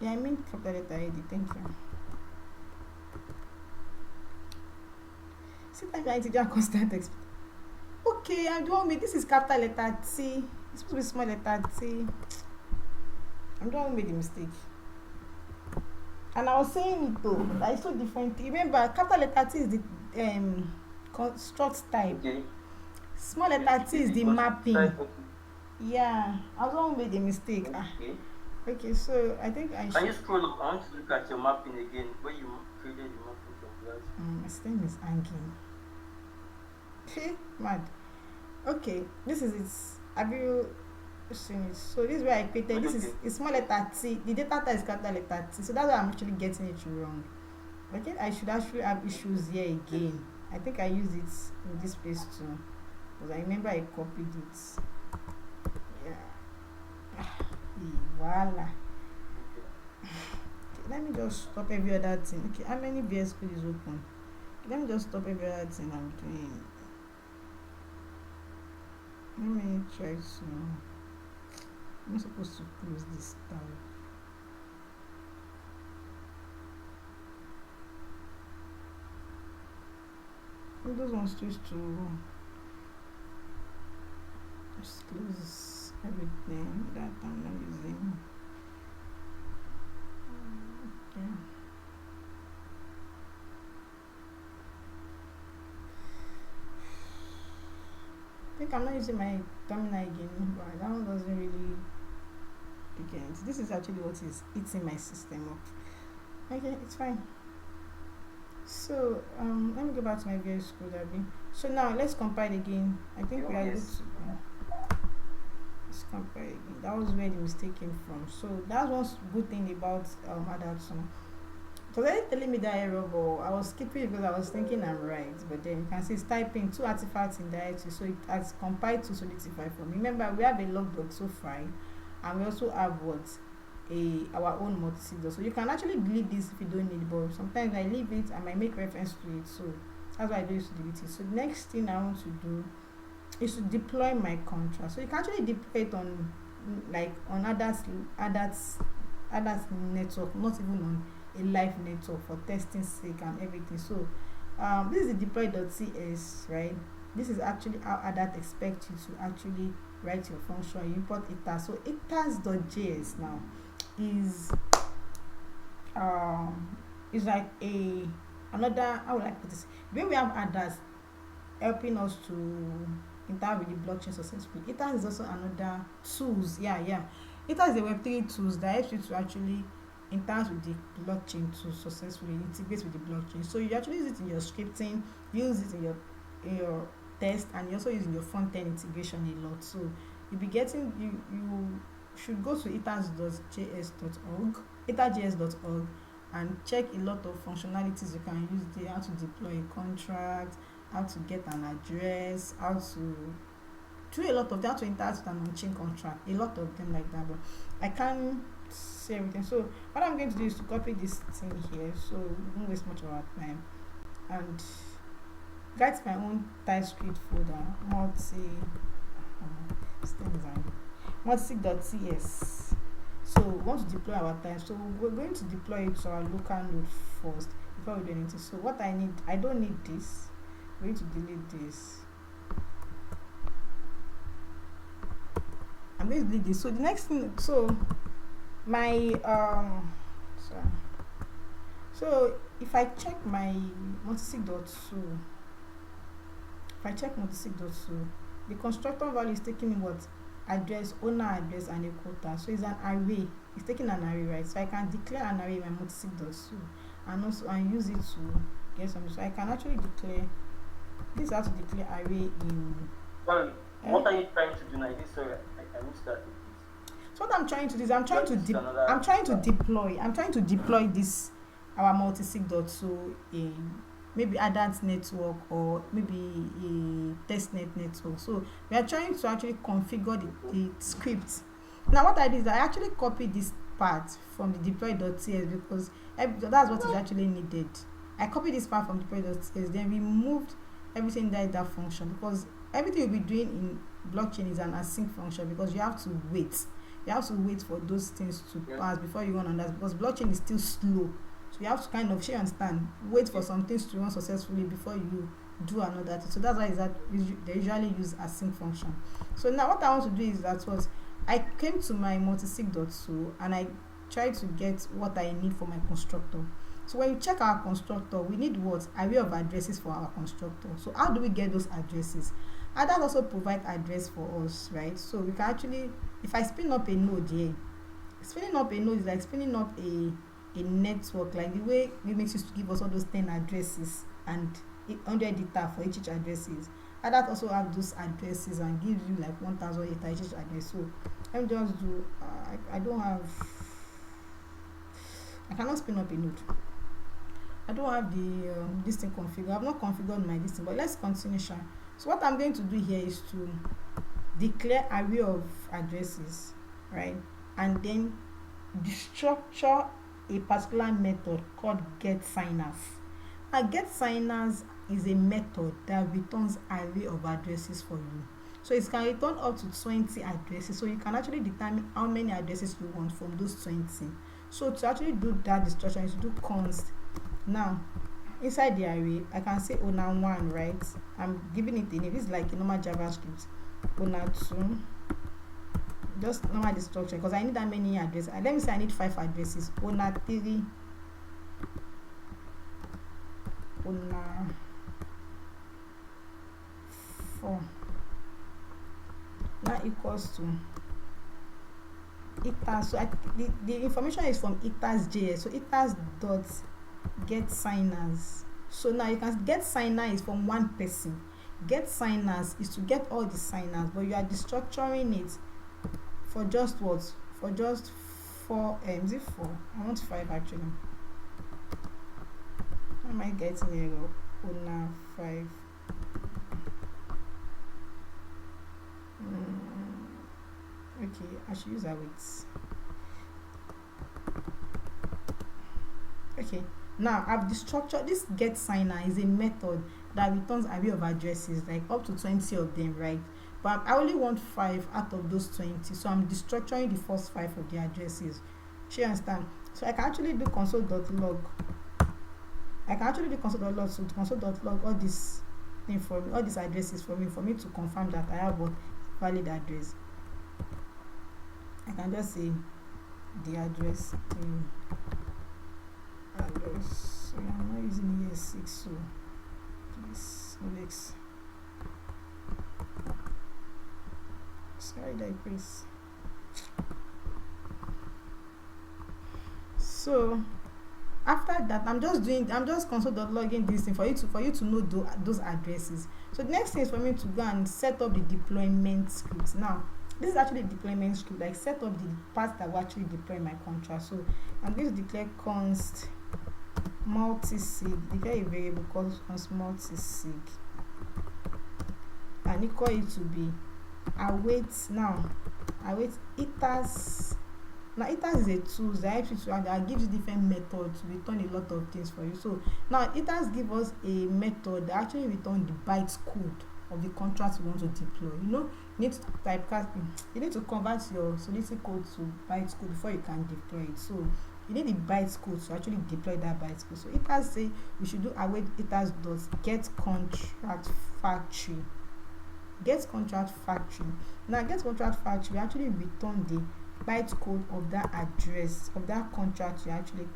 Yeah, I mean capital letter ID, thank you. See type integer constant expect. Okay, I'm doing me. This is capital letter T. It's supposed to be small letter T. I'm the one who made the mistake. And I was saying it though, that it's so different. Remember, capital letter T is the construct type. Okay. Small letter T is the mapping. Okay. Yeah, I was the one who made the mistake. Okay. Okay, so I think I Can should. you scroll up? I want to look at your mapping again, where you created the mapping from that. My system is hanging. Okay, mad. Okay, this is it. Have you seen it? So this is where I created. This is a small letter T. The data type is capital letter T. So that's why I'm actually getting it wrong. Okay, I should actually have issues here again. I think I used it in this place too, because I remember I copied it. Yeah. Voila. Okay, let me just stop every other thing. Okay, how many VS Code is open? Let me just stop every other thing I'm doing. Let me try to. I'm supposed to close this tab. Those ones choose to just close everything that I'm not using. Okay. I think I'm not using my terminal again, but that one doesn't really begin. This is actually what is eating my system up. Okay, it's fine. So let me go back to my VS Code Abby. So now let's compile again. I think we are good to go. Let's compile again. That was where the mistake came from. So that's one good thing about hardhat. So they're telling me that error, but I was skipping it because I was thinking I'm right. But then you can see it's typing 2 artifacts in directory, so it has compiled to solidity file for me. Remember, we have a log.so file, and we also have our own multisig. So you can actually delete this if you don't need it, but sometimes I leave it, I might make reference to it. So that's why I do is to delete it. So the next thing I want to do is to deploy my contract. So you can actually deploy it on hardhat's network, not even on a live network for testing sake and everything. So this is the deploy.cs, right? This is actually how hardhat expects you to actually write your function. You import itas. So itas.js now is like another, how would I put this? When we have hardhat helping us to interact with the blockchain successfully, itas is also another tools. Itas is the Web3 tools that helps you to actually interact with the blockchain to successfully integrate with the blockchain. So you actually use it in your scripting, use it in your test, and you also use it in your front-end integration a lot. So you'll be getting you should go to itas.js.org and check a lot of functionalities you can use there, how to deploy a contract, how to get an address, how to do a lot of that, to interact with an on-chain contract, a lot of them like that, but I can't say everything. So what I'm going to do is to copy this thing here, so we won't waste much of our time, and write my own TypeScript folder, multisig.cs. So we want to deploy our type, so we're going to deploy it to our local node first before we do anything. So what I don't need this. We're going to delete this. I'm going to delete this. So the next thing, so my So if I check my multisig.2, if I check multisig.2, the constructor value is taking me what? Address, owner address, and a quota. So it's an array. It's taking an array, right? So I can declare an array in my multisig.2 and also and use it to get something. So I can actually declare this is how to declare array in Well, what are you trying to do now? This sorry, I missed that. so what I'm trying to do is I'm trying to deploy this our multisig.2 in maybe hardhat network or maybe a testnet network. So we are trying to actually configure the script. Now what I did is I actually copied this part from the deploy.ts because that's what is actually needed. I copied this part from deploy.ts, then removed everything that is that function, because everything you'll be doing in blockchain is an async function, because you have to wait. You have to wait for those things to pass before you run on that, because blockchain is still slow. So you have to kind of wait for some things to run successfully before you do another thing. So that's why they usually use async function. So now what I want to do is that I came to my multisig.2 and I tried to get what I need for my constructor. So when you check our constructor, we need what? Array of addresses for our constructor. So how do we get those addresses? Hardhat also provide address for us, right? So we can actually, if I spin up a node here, spinning up a node is like spinning up a network, like the way Remix used to give us all those 10 addresses and 100 data for each addresses. Hardhat also have those addresses and gives you like 1000 data each address. So let me just do I cannot spin up a node. I don't have the this thing configured. I've not configured my this thing, but let's continue. So what I'm going to do here is to declare array of addresses, right? And then structure a particular method called getSigners. A getSigners is a method that returns array of addresses for you. So it can return up to 20 addresses. So you can actually determine how many addresses you want from those 20. So to actually do that destruction, is to do const. Now inside the array I can say owner1, right? I'm giving it a name. This is like a normal JavaScript. Owner2, just normal destruction, because I need that many addresses. Let me say I need 5 addresses. Owner3, owner4 now equals to ethers. So the information is from ethers.js. So ethers.getSigners. So now you can get signer is from one person. GetSigners is to get all the signers, but you are destructuring it for just what? For just 4 is it 4? I want 5 actually. I might get an error. Owner 5. Okay, I should use that with. Okay, now I've destructured this getSigner is a method that returns array of addresses, like up to 20 of them, right? But I only want 5 out of those 20, so I'm destructuring the first 5 of the addresses. You understand? So I can actually do console.log. So console.log all this thing for me, all these addresses for me to confirm that I have a valid address. I can just say the address. So I'm not using ES6, so please Alex. Sorry, digress. So after that, I'm just console.logging this thing for you to know those addresses. So the next thing is for me to go and set up the deployment script. Now this is actually a deployment script, like set up the part that will actually deploy my contract. So I'm going to declare const multisig, declare a variable called const multisig, and equal it to be await ethers. Now ethers is a tool that helps you that gives you different methods to return a lot of things for you. So now ethers give us a method that actually returns the byte code of the contract you want to deploy. You need to you need to convert your solidity code to byte code before you can deploy it. So you need the byte code to actually deploy that byte code. So ethers say we should do await ethers.getContractFactory. GetContractFactory. Now GetContractFactory we actually return the byte code of that address of that contract you actually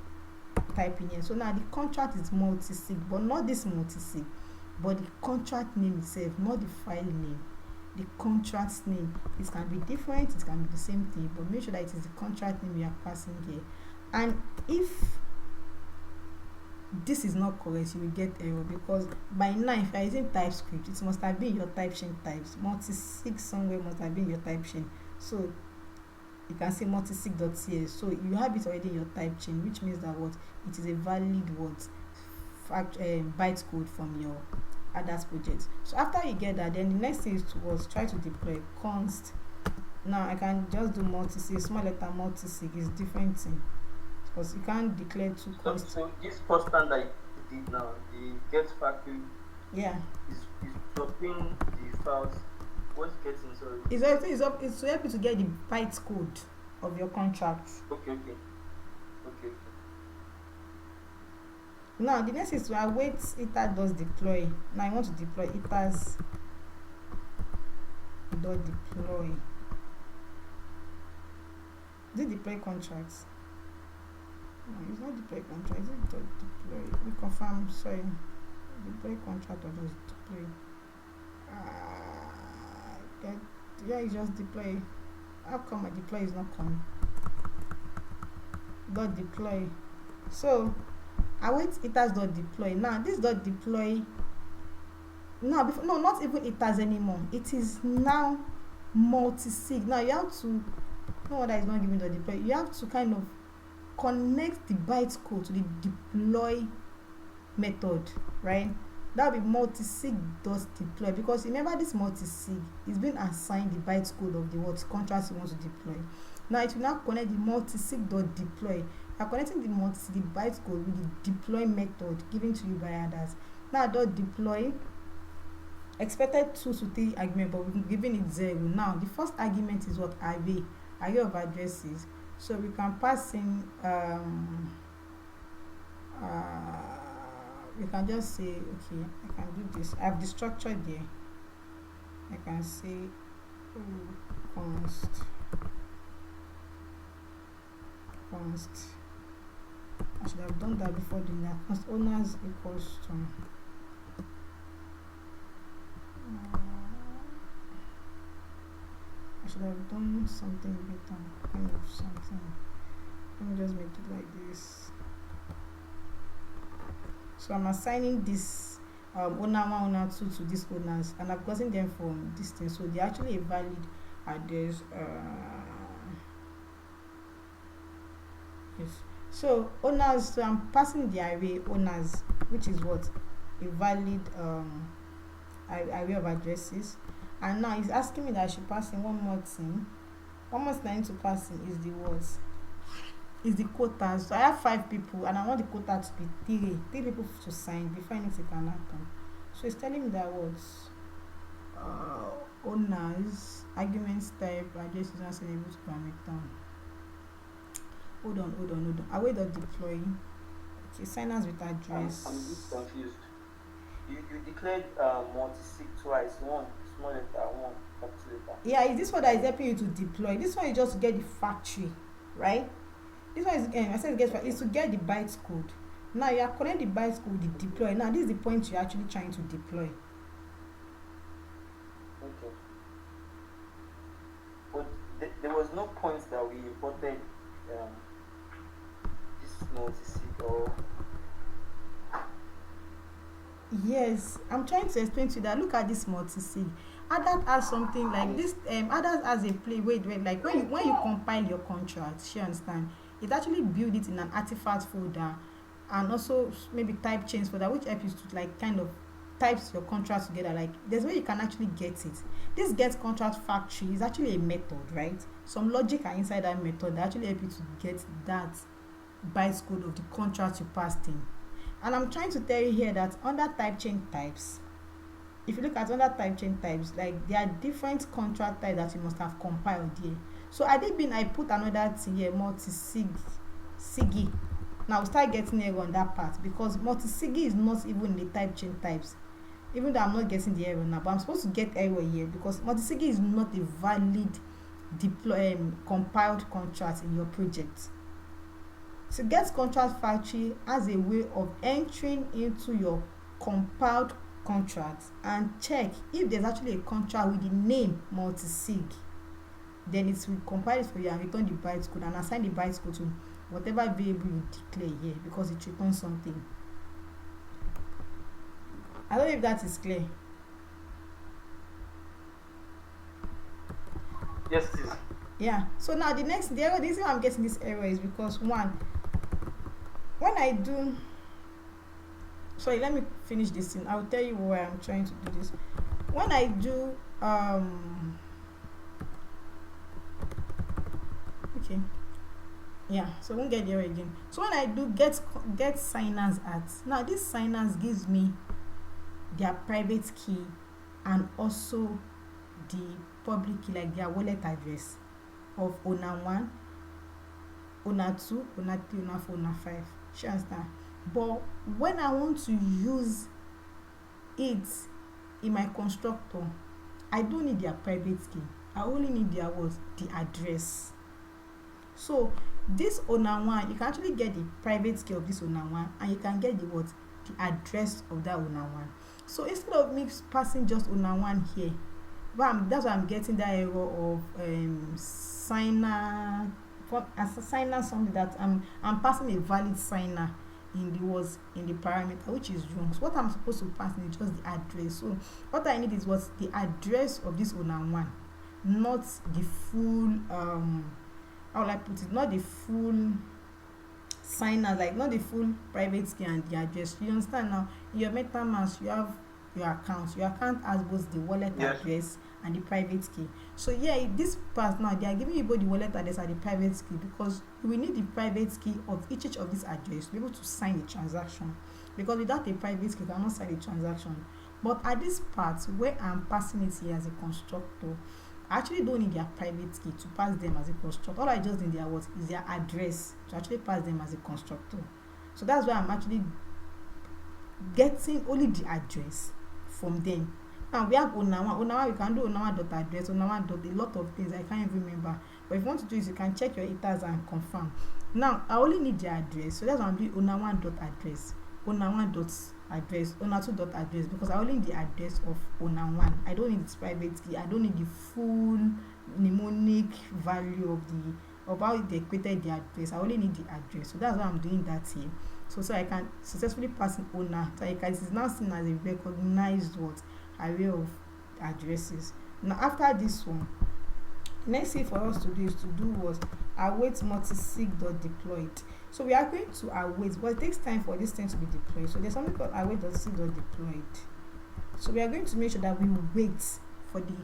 typing here. So now the contract is multisig, but not this multisig, but the contract name itself, not the file name. The contract name, it can be different, it can be the same thing, but make sure that it is the contract name you are passing here. And if this is not correct, you will get error, because by now if you are using TypeScript, it must have been your type chain types. Multisig somewhere must have been your type chain. So you can say multisig.cs. So you have it already in your type chain, which means that what it is a valid what bytecode from your hardhat project. So after you get that, then the next thing is to try to deploy const. Now I can just do multisig, small letter multisig is different thing, because you can't declare two const. So this constant that you did now, the get factory, Yeah, is dropping the files. What's getting, sorry? it's to help you to get the bytecode of your contract. Okay. Now the next is to await iter does deploy. Now I want to deploy iters dot deploy. Is it deploy contracts? No, it's not deploy contract. Is it dot deploy? We confirm. Sorry, deploy contract or just deploy. Yeah, it's just deploy. How come my deploy is not coming? Dot deploy. So await iters dot deploy. Now this dot deploy. Now before, no, not even iters anymore. It is now multisig. Now you have to, no wonder it's not giving dot deploy. You have to kind of connect the bytecode to the deploy method, right? That will be multisig dot deploy, because remember this multisig is being assigned the bytecode of the what contract you want to deploy. Now it will now connect the multisig dot deploy. You are connecting the multisig, the bytecode, with the deploy method given to you by hardhat. Now dot deploy expected 2 to 3 argument, but we're giving it 0. Now the first argument is what array of addresses. So we can pass in we can just say, okay, I can do this. I have the structure there. I can say const. I should have done that before doing that. Const owners equals to I should have done something better, kind of something. Let me just make it like this. So I'm assigning this owner 1, owner 2 to these owners, and I've gotten them from this thing, so they're actually a valid address. Yes. So owners, so I'm passing the array owners, which is what a valid array of addresses. And now it's asking me that I should pass in one more thing. One more thing I need to pass in is the words. Is the quotas. So I have 5 people and I want the quota to be 3 people to sign before anything can happen. So it's telling me that words owners, arguments type, address is not able to parameter. Hold on. Await the deploy. Okay, signers with address. I'm just confused. You declared multisig twice, one small letter, one capital letter. Yeah, is this one that is helping you to deploy? This one is just to get the factory, right? This one is I said is to get the bytes code. Now you are connecting the bytes code, the deploy. Now this is the point you're actually trying to deploy. Okay. But there was no point that we imported this multisig or. Yes, I'm trying to explain to you that look at this multisig. hardhat has something like this. hardhat has a play. Wait, like when you compile your contract, you understand? It actually build it in an artifact folder, and also maybe type chains folder, which helps you to like kind of types your contract together. Like there's where you can actually get it. This get contract factory is actually a method, right? Some logic are inside that method that actually help you to get that bytes code of the contract you passed in. And I'm trying to tell you here that under type chain types, if you look at under type chain types, like there are different contract types that you must have compiled here. So I put another thing here, multisig. Now we'll start getting error on that part because multisig is not even in the type chain types. Even though I'm not getting the error now, but I'm supposed to get error here because multisig is not a valid compiled contract in your project. So get contract factory as a way of entering into your compiled contract and check if there's actually a contract with the name multisig. Then it will compile it for you and return the bytecode and assign the bytecode to whatever variable you declare here because it returns something. I don't know if that is clear. Yes, it is. Yeah. So now the reason I'm getting this error is because one, when I do, sorry, let me finish this thing. I'll tell you why I'm trying to do this. When I do okay, yeah, so I won't get there again. So when I do get signers at, now this signers gives me their private key and also the public key, like their wallet address of owner 1, owner 2, owner 3, owner 4, owner 5. She understand? But when I want to use it in my constructor, I don't need their private key. I only need their what? The address. So this owner 1, you can actually get the private key of this owner 1 and you can get the what? The address of that owner 1. So instead of me passing just owner 1 here, that's why I'm getting that error of signer, as a signer something that I'm passing a valid signer in the parameter, which is wrong. So what I'm supposed to pass is just the address. So what I need is what the address of this owner 1, not the full how will I put it, not the full signer, like not the full private key and the address. You understand now? In your MetaMask you have your account has both the wallet address and the private key. So yeah, this part now they are giving you both the wallet address and the private key because we need the private key of each of this address to be able to sign the transaction, because without a private key you cannot sign the transaction. But at this part where I'm passing it here as a constructor, I actually don't need their private key to pass them as a constructor. All I just need is their address to actually pass them as a constructor. So that's why I'm actually getting only the address from them. Now we have owner 1. We can do owner 1.address, owner 1. A lot of things I can't even remember. But if you want to do it, you can check your ETAs and confirm. Now I only need the address, so that's why I'm doing owner 1.address, owner 1.address, owner 2.address, because I only need the address of owner 1. I don't need its private key. I don't need the full mnemonic value of how they created the address. I only need the address. So that's why I'm doing that here. So I can successfully pass an owner. So it is now seen as a recognized array of addresses. Now after this one, next thing for us to do is to do what? Await multisig.deployed. So we are going to await, but it takes time for this thing to be deployed. So there's something called await.sig.deployed. So we are going to make sure that we wait for the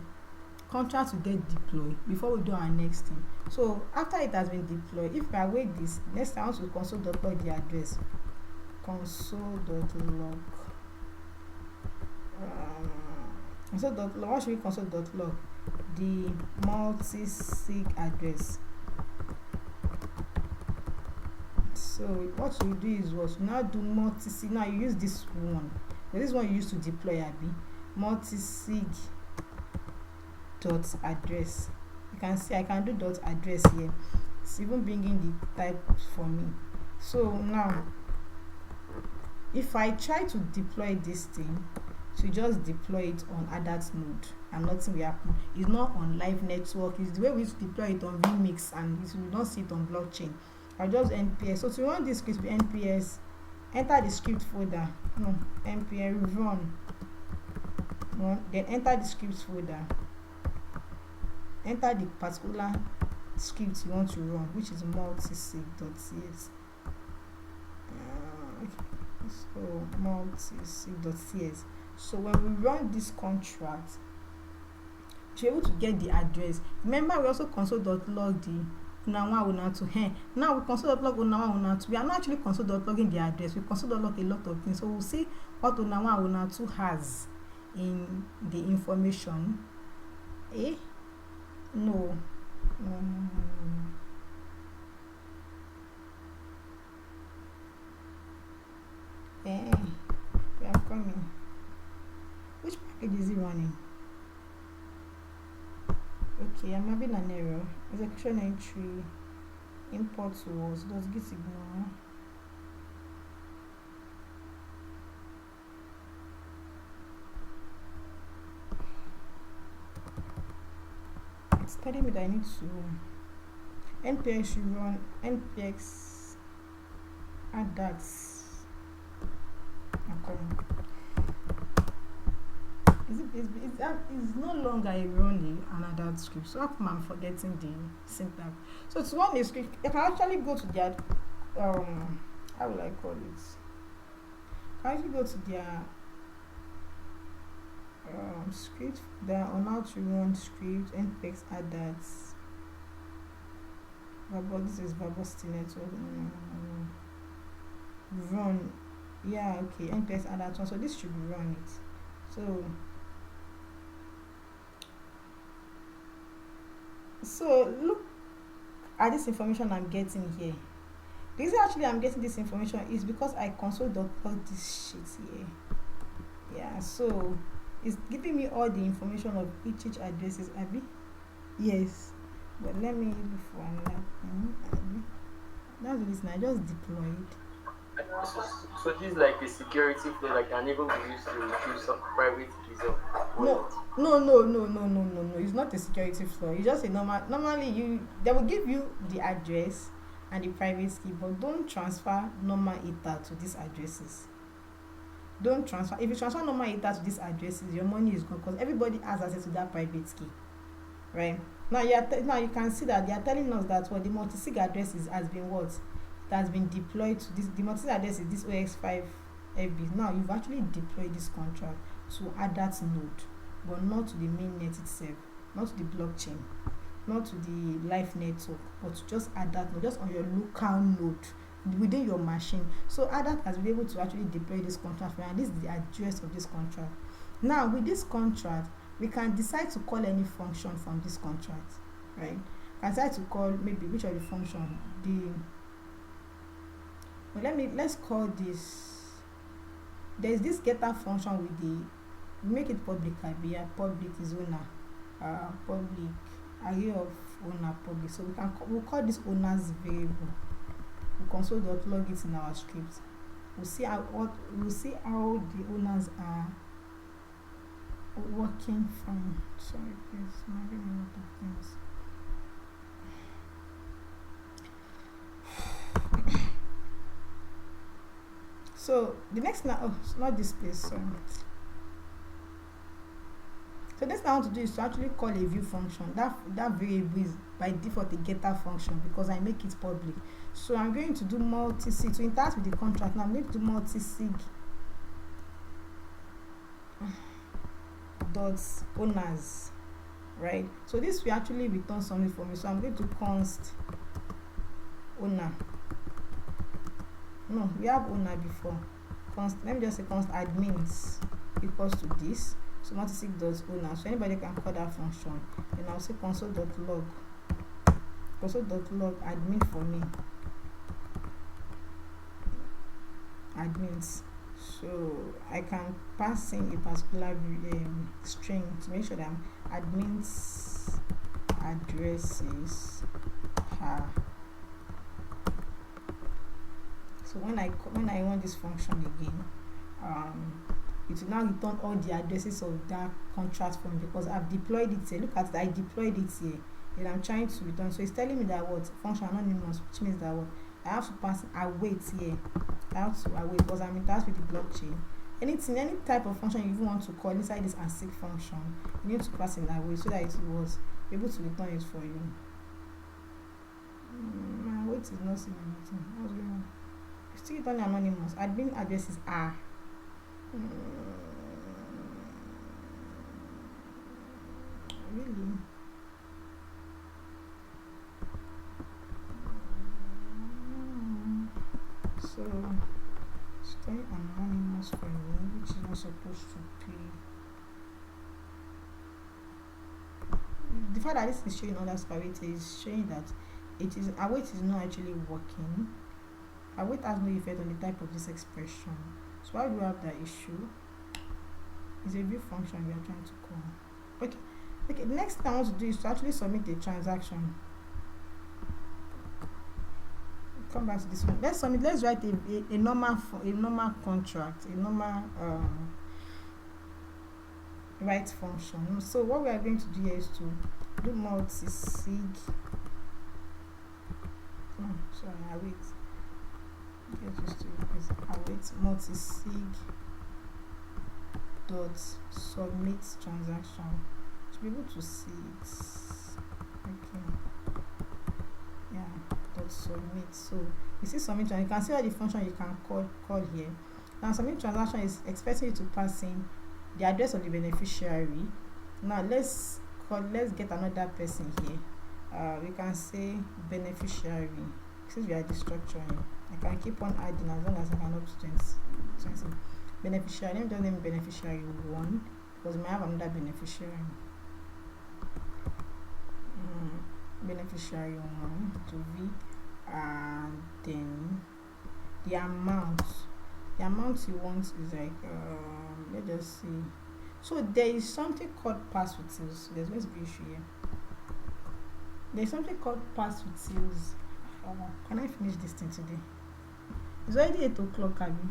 contract to get deployed before we do our next thing. So after it has been deployed, if we await this, next time I want to console.log the address. Console.log. What should we console.log? The multisig address. So what you do is what you now do multisig. Now you use this one. But this one you use to deploy Abi. Multisig dot address. You can see I can do dot address here. It's even bringing the type for me. So now if I try to deploy this thing, so just deploy it on hardhat node and nothing will happen. It's not on live network. It's the way we used to deploy it on vmix and we don't see it on blockchain. I'll just nps. So to run this script with nps, enter the script folder. No, npm run. Then enter the scripts folder. Enter the particular script you want to run, which is multisig.cs. So multisig.cs. So when we run this contract, to be able to get the address, remember we also console.log the owner 2. Now we console.log owner 2. We are not actually console.logging the address. We console.log a lot of things. So we'll see what owner 2 has in the information. No. We are coming. Which package is it running? Okay, I'm having an error. Execution entry. Import was does git ignore. It's telling me that I need to npx should run npx add that. Okay. Is no longer a run another script. So how come I'm forgetting the syntax? So to run a script, I can actually go to their how will I call it? I can actually go to their script there on how to run script npx add that. This is verbosity network. Run. Yeah, okay. npx add that one. So this should be run it. So look at this information I'm getting here. The reason actually I'm getting this information is because I console.log this shit here. Yeah, so it's giving me all the information of each addresses, Abby. Yes, but let me before that's the reason I just deployed. So this is like a security flaw that can even be used to retrieve some private keys of wallet. No. It's not a security flaw. It's just a normally they will give you the address and the private key, but don't transfer normal ether to these addresses. Don't transfer. If you transfer normal ether to these addresses, your money is gone because everybody has access to that private key, right? Now you can see that they are telling us that the multisig address has been what? It has been deployed to this. The multisig address is this OX5 FB. Now you've actually deployed this contract to add that node, but not to the mainnet itself, not to the blockchain, not to the live network, but to just add that node, just on your local node within your machine. So hardhat has been able to actually deploy this contract, and this is the address of this contract. Now with this contract, we can decide to call any function from this contract, right? Can decide to call maybe which of the function let's call this. There's this getter function with make it public. Public is owner, public array of owner public. So we'll call this owner's variable. We console.log it in our script. We'll see how the owners are working from. Sorry, please, I'm having a lot of things. So the next now, not this place. Sorry. So next thing I want to do is to actually call a view function. That variable is by default a getter function because I make it public. So I'm going to do multisig. So it starts with the contract. Now I'm going to do multisig dot owners, right? So this will actually return something for me. So I'm going to const owner. No, we have owner before. Let me just say const admins equals to this. So multisig dot owner. So anybody can call that function. Then I'll say console.log admin for me. Admins. So I can pass in a particular string to make sure that admins addresses are. So when I run this function again, it will now return all the addresses of that contract for me because I've deployed it here. Look at it, I deployed it here, and I'm trying to return. So it's telling me that function anonymous, which means that I have to pass await here. I have to await because I'm in touch with the blockchain. Any type of function you even want to call inside this async function, you need to pass in await so that it was able to return it for you. My await is not saying anything. What's going on? Still return anonymous. Admin addresses are. Really? So stay anonymous for me, which is not supposed to be. The fact that this is showing other parameters is showing that await is not actually working. Await has no effect on the type of this expression. So why do we have that issue? It's a view function we are trying to call. Okay. The next thing I want to do is to actually submit a transaction. come back to this one. Let's write a normal contract, a normal write function. So what we are going to do here is to do multisig. Sorry, I wait. Get used to it, please. I wait. Multisig dot submit transaction. To be able to see it. Okay. Yeah. Dot submit. So you see submit, and you can see all the function you can call here. Now submit transaction is expecting you to pass in the address of the beneficiary. Now let's get another person here. We can say beneficiary. Since we are destructuring, I can keep on adding as long as I can up to 20. Beneficiary. Let me just name beneficiary 1 because we might have another beneficiary. Beneficiary 1 to V, and then the amount. The amount you want is like let's just see. So there is something called pass utils. There's going to be issue here. There's something called pass utils. Can I finish this thing today? It's already 8 o'clock, Abby.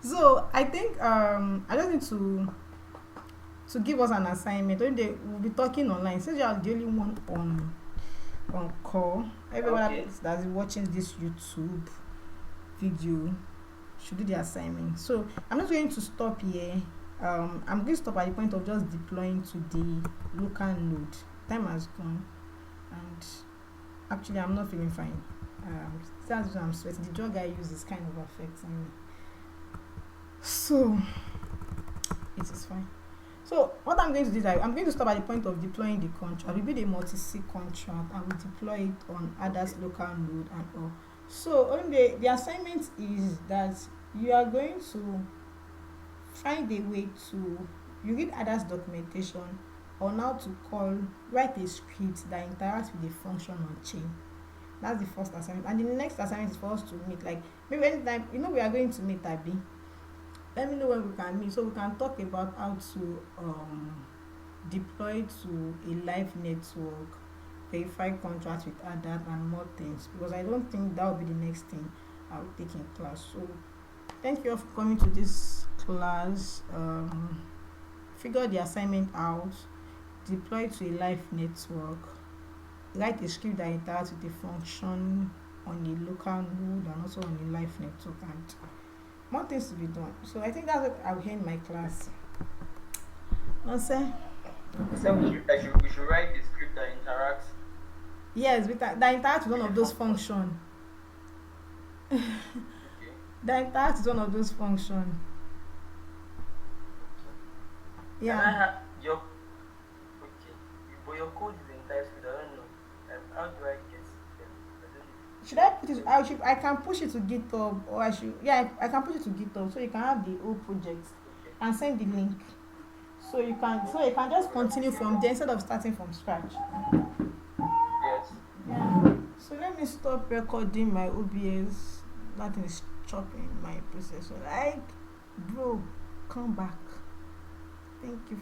So I think I just need to give us an assignment. We'll be talking online. Since you are the only one on call, everyone that's watching this YouTube video should do the assignment. So I'm not going to stop here. I'm going to stop at the point of just deploying to the local node. Time has gone, and actually I'm not feeling fine. That's why I'm sweating. The drug I use is kind of affecting me. So it is fine. So what I'm going to do is I'm going to stop at the point of deploying the contract. We build a multisig contract and we deploy it on others local node and all. So the assignment is that you are going to find a way to read others documentation on how to write a script that interacts with the function on chain. That's the first assignment. And the next assignment is for us to meet. Like maybe anytime we are going to meet Abby. Let me know when we can meet so we can talk about how to deploy to a live network, verify contracts with hardhat and more things, because I don't think that will be the next thing I will take in class. So thank you all for coming to this class. Figure the assignment out, deploy to a live network, write a script that interacts with a function on a local node and also on a live network, and more things to be done. So I think that's what I will end my class. Answer? So we should write a script that interacts. Yes, that interacts with one of those functions. Okay. That interacts with one of those functions. Yeah. Can I have but your code is in TypeScript. I don't know. How do I get them? Should I put it? I can push it to GitHub, or I should. Yeah, I can push it to GitHub, so you can have the whole project and send the link. So you can just continue from there instead of starting from scratch. Yes. Yeah. So let me stop recording my OBS. Nothing is chopping my processor. Like, bro, come back. Thank you.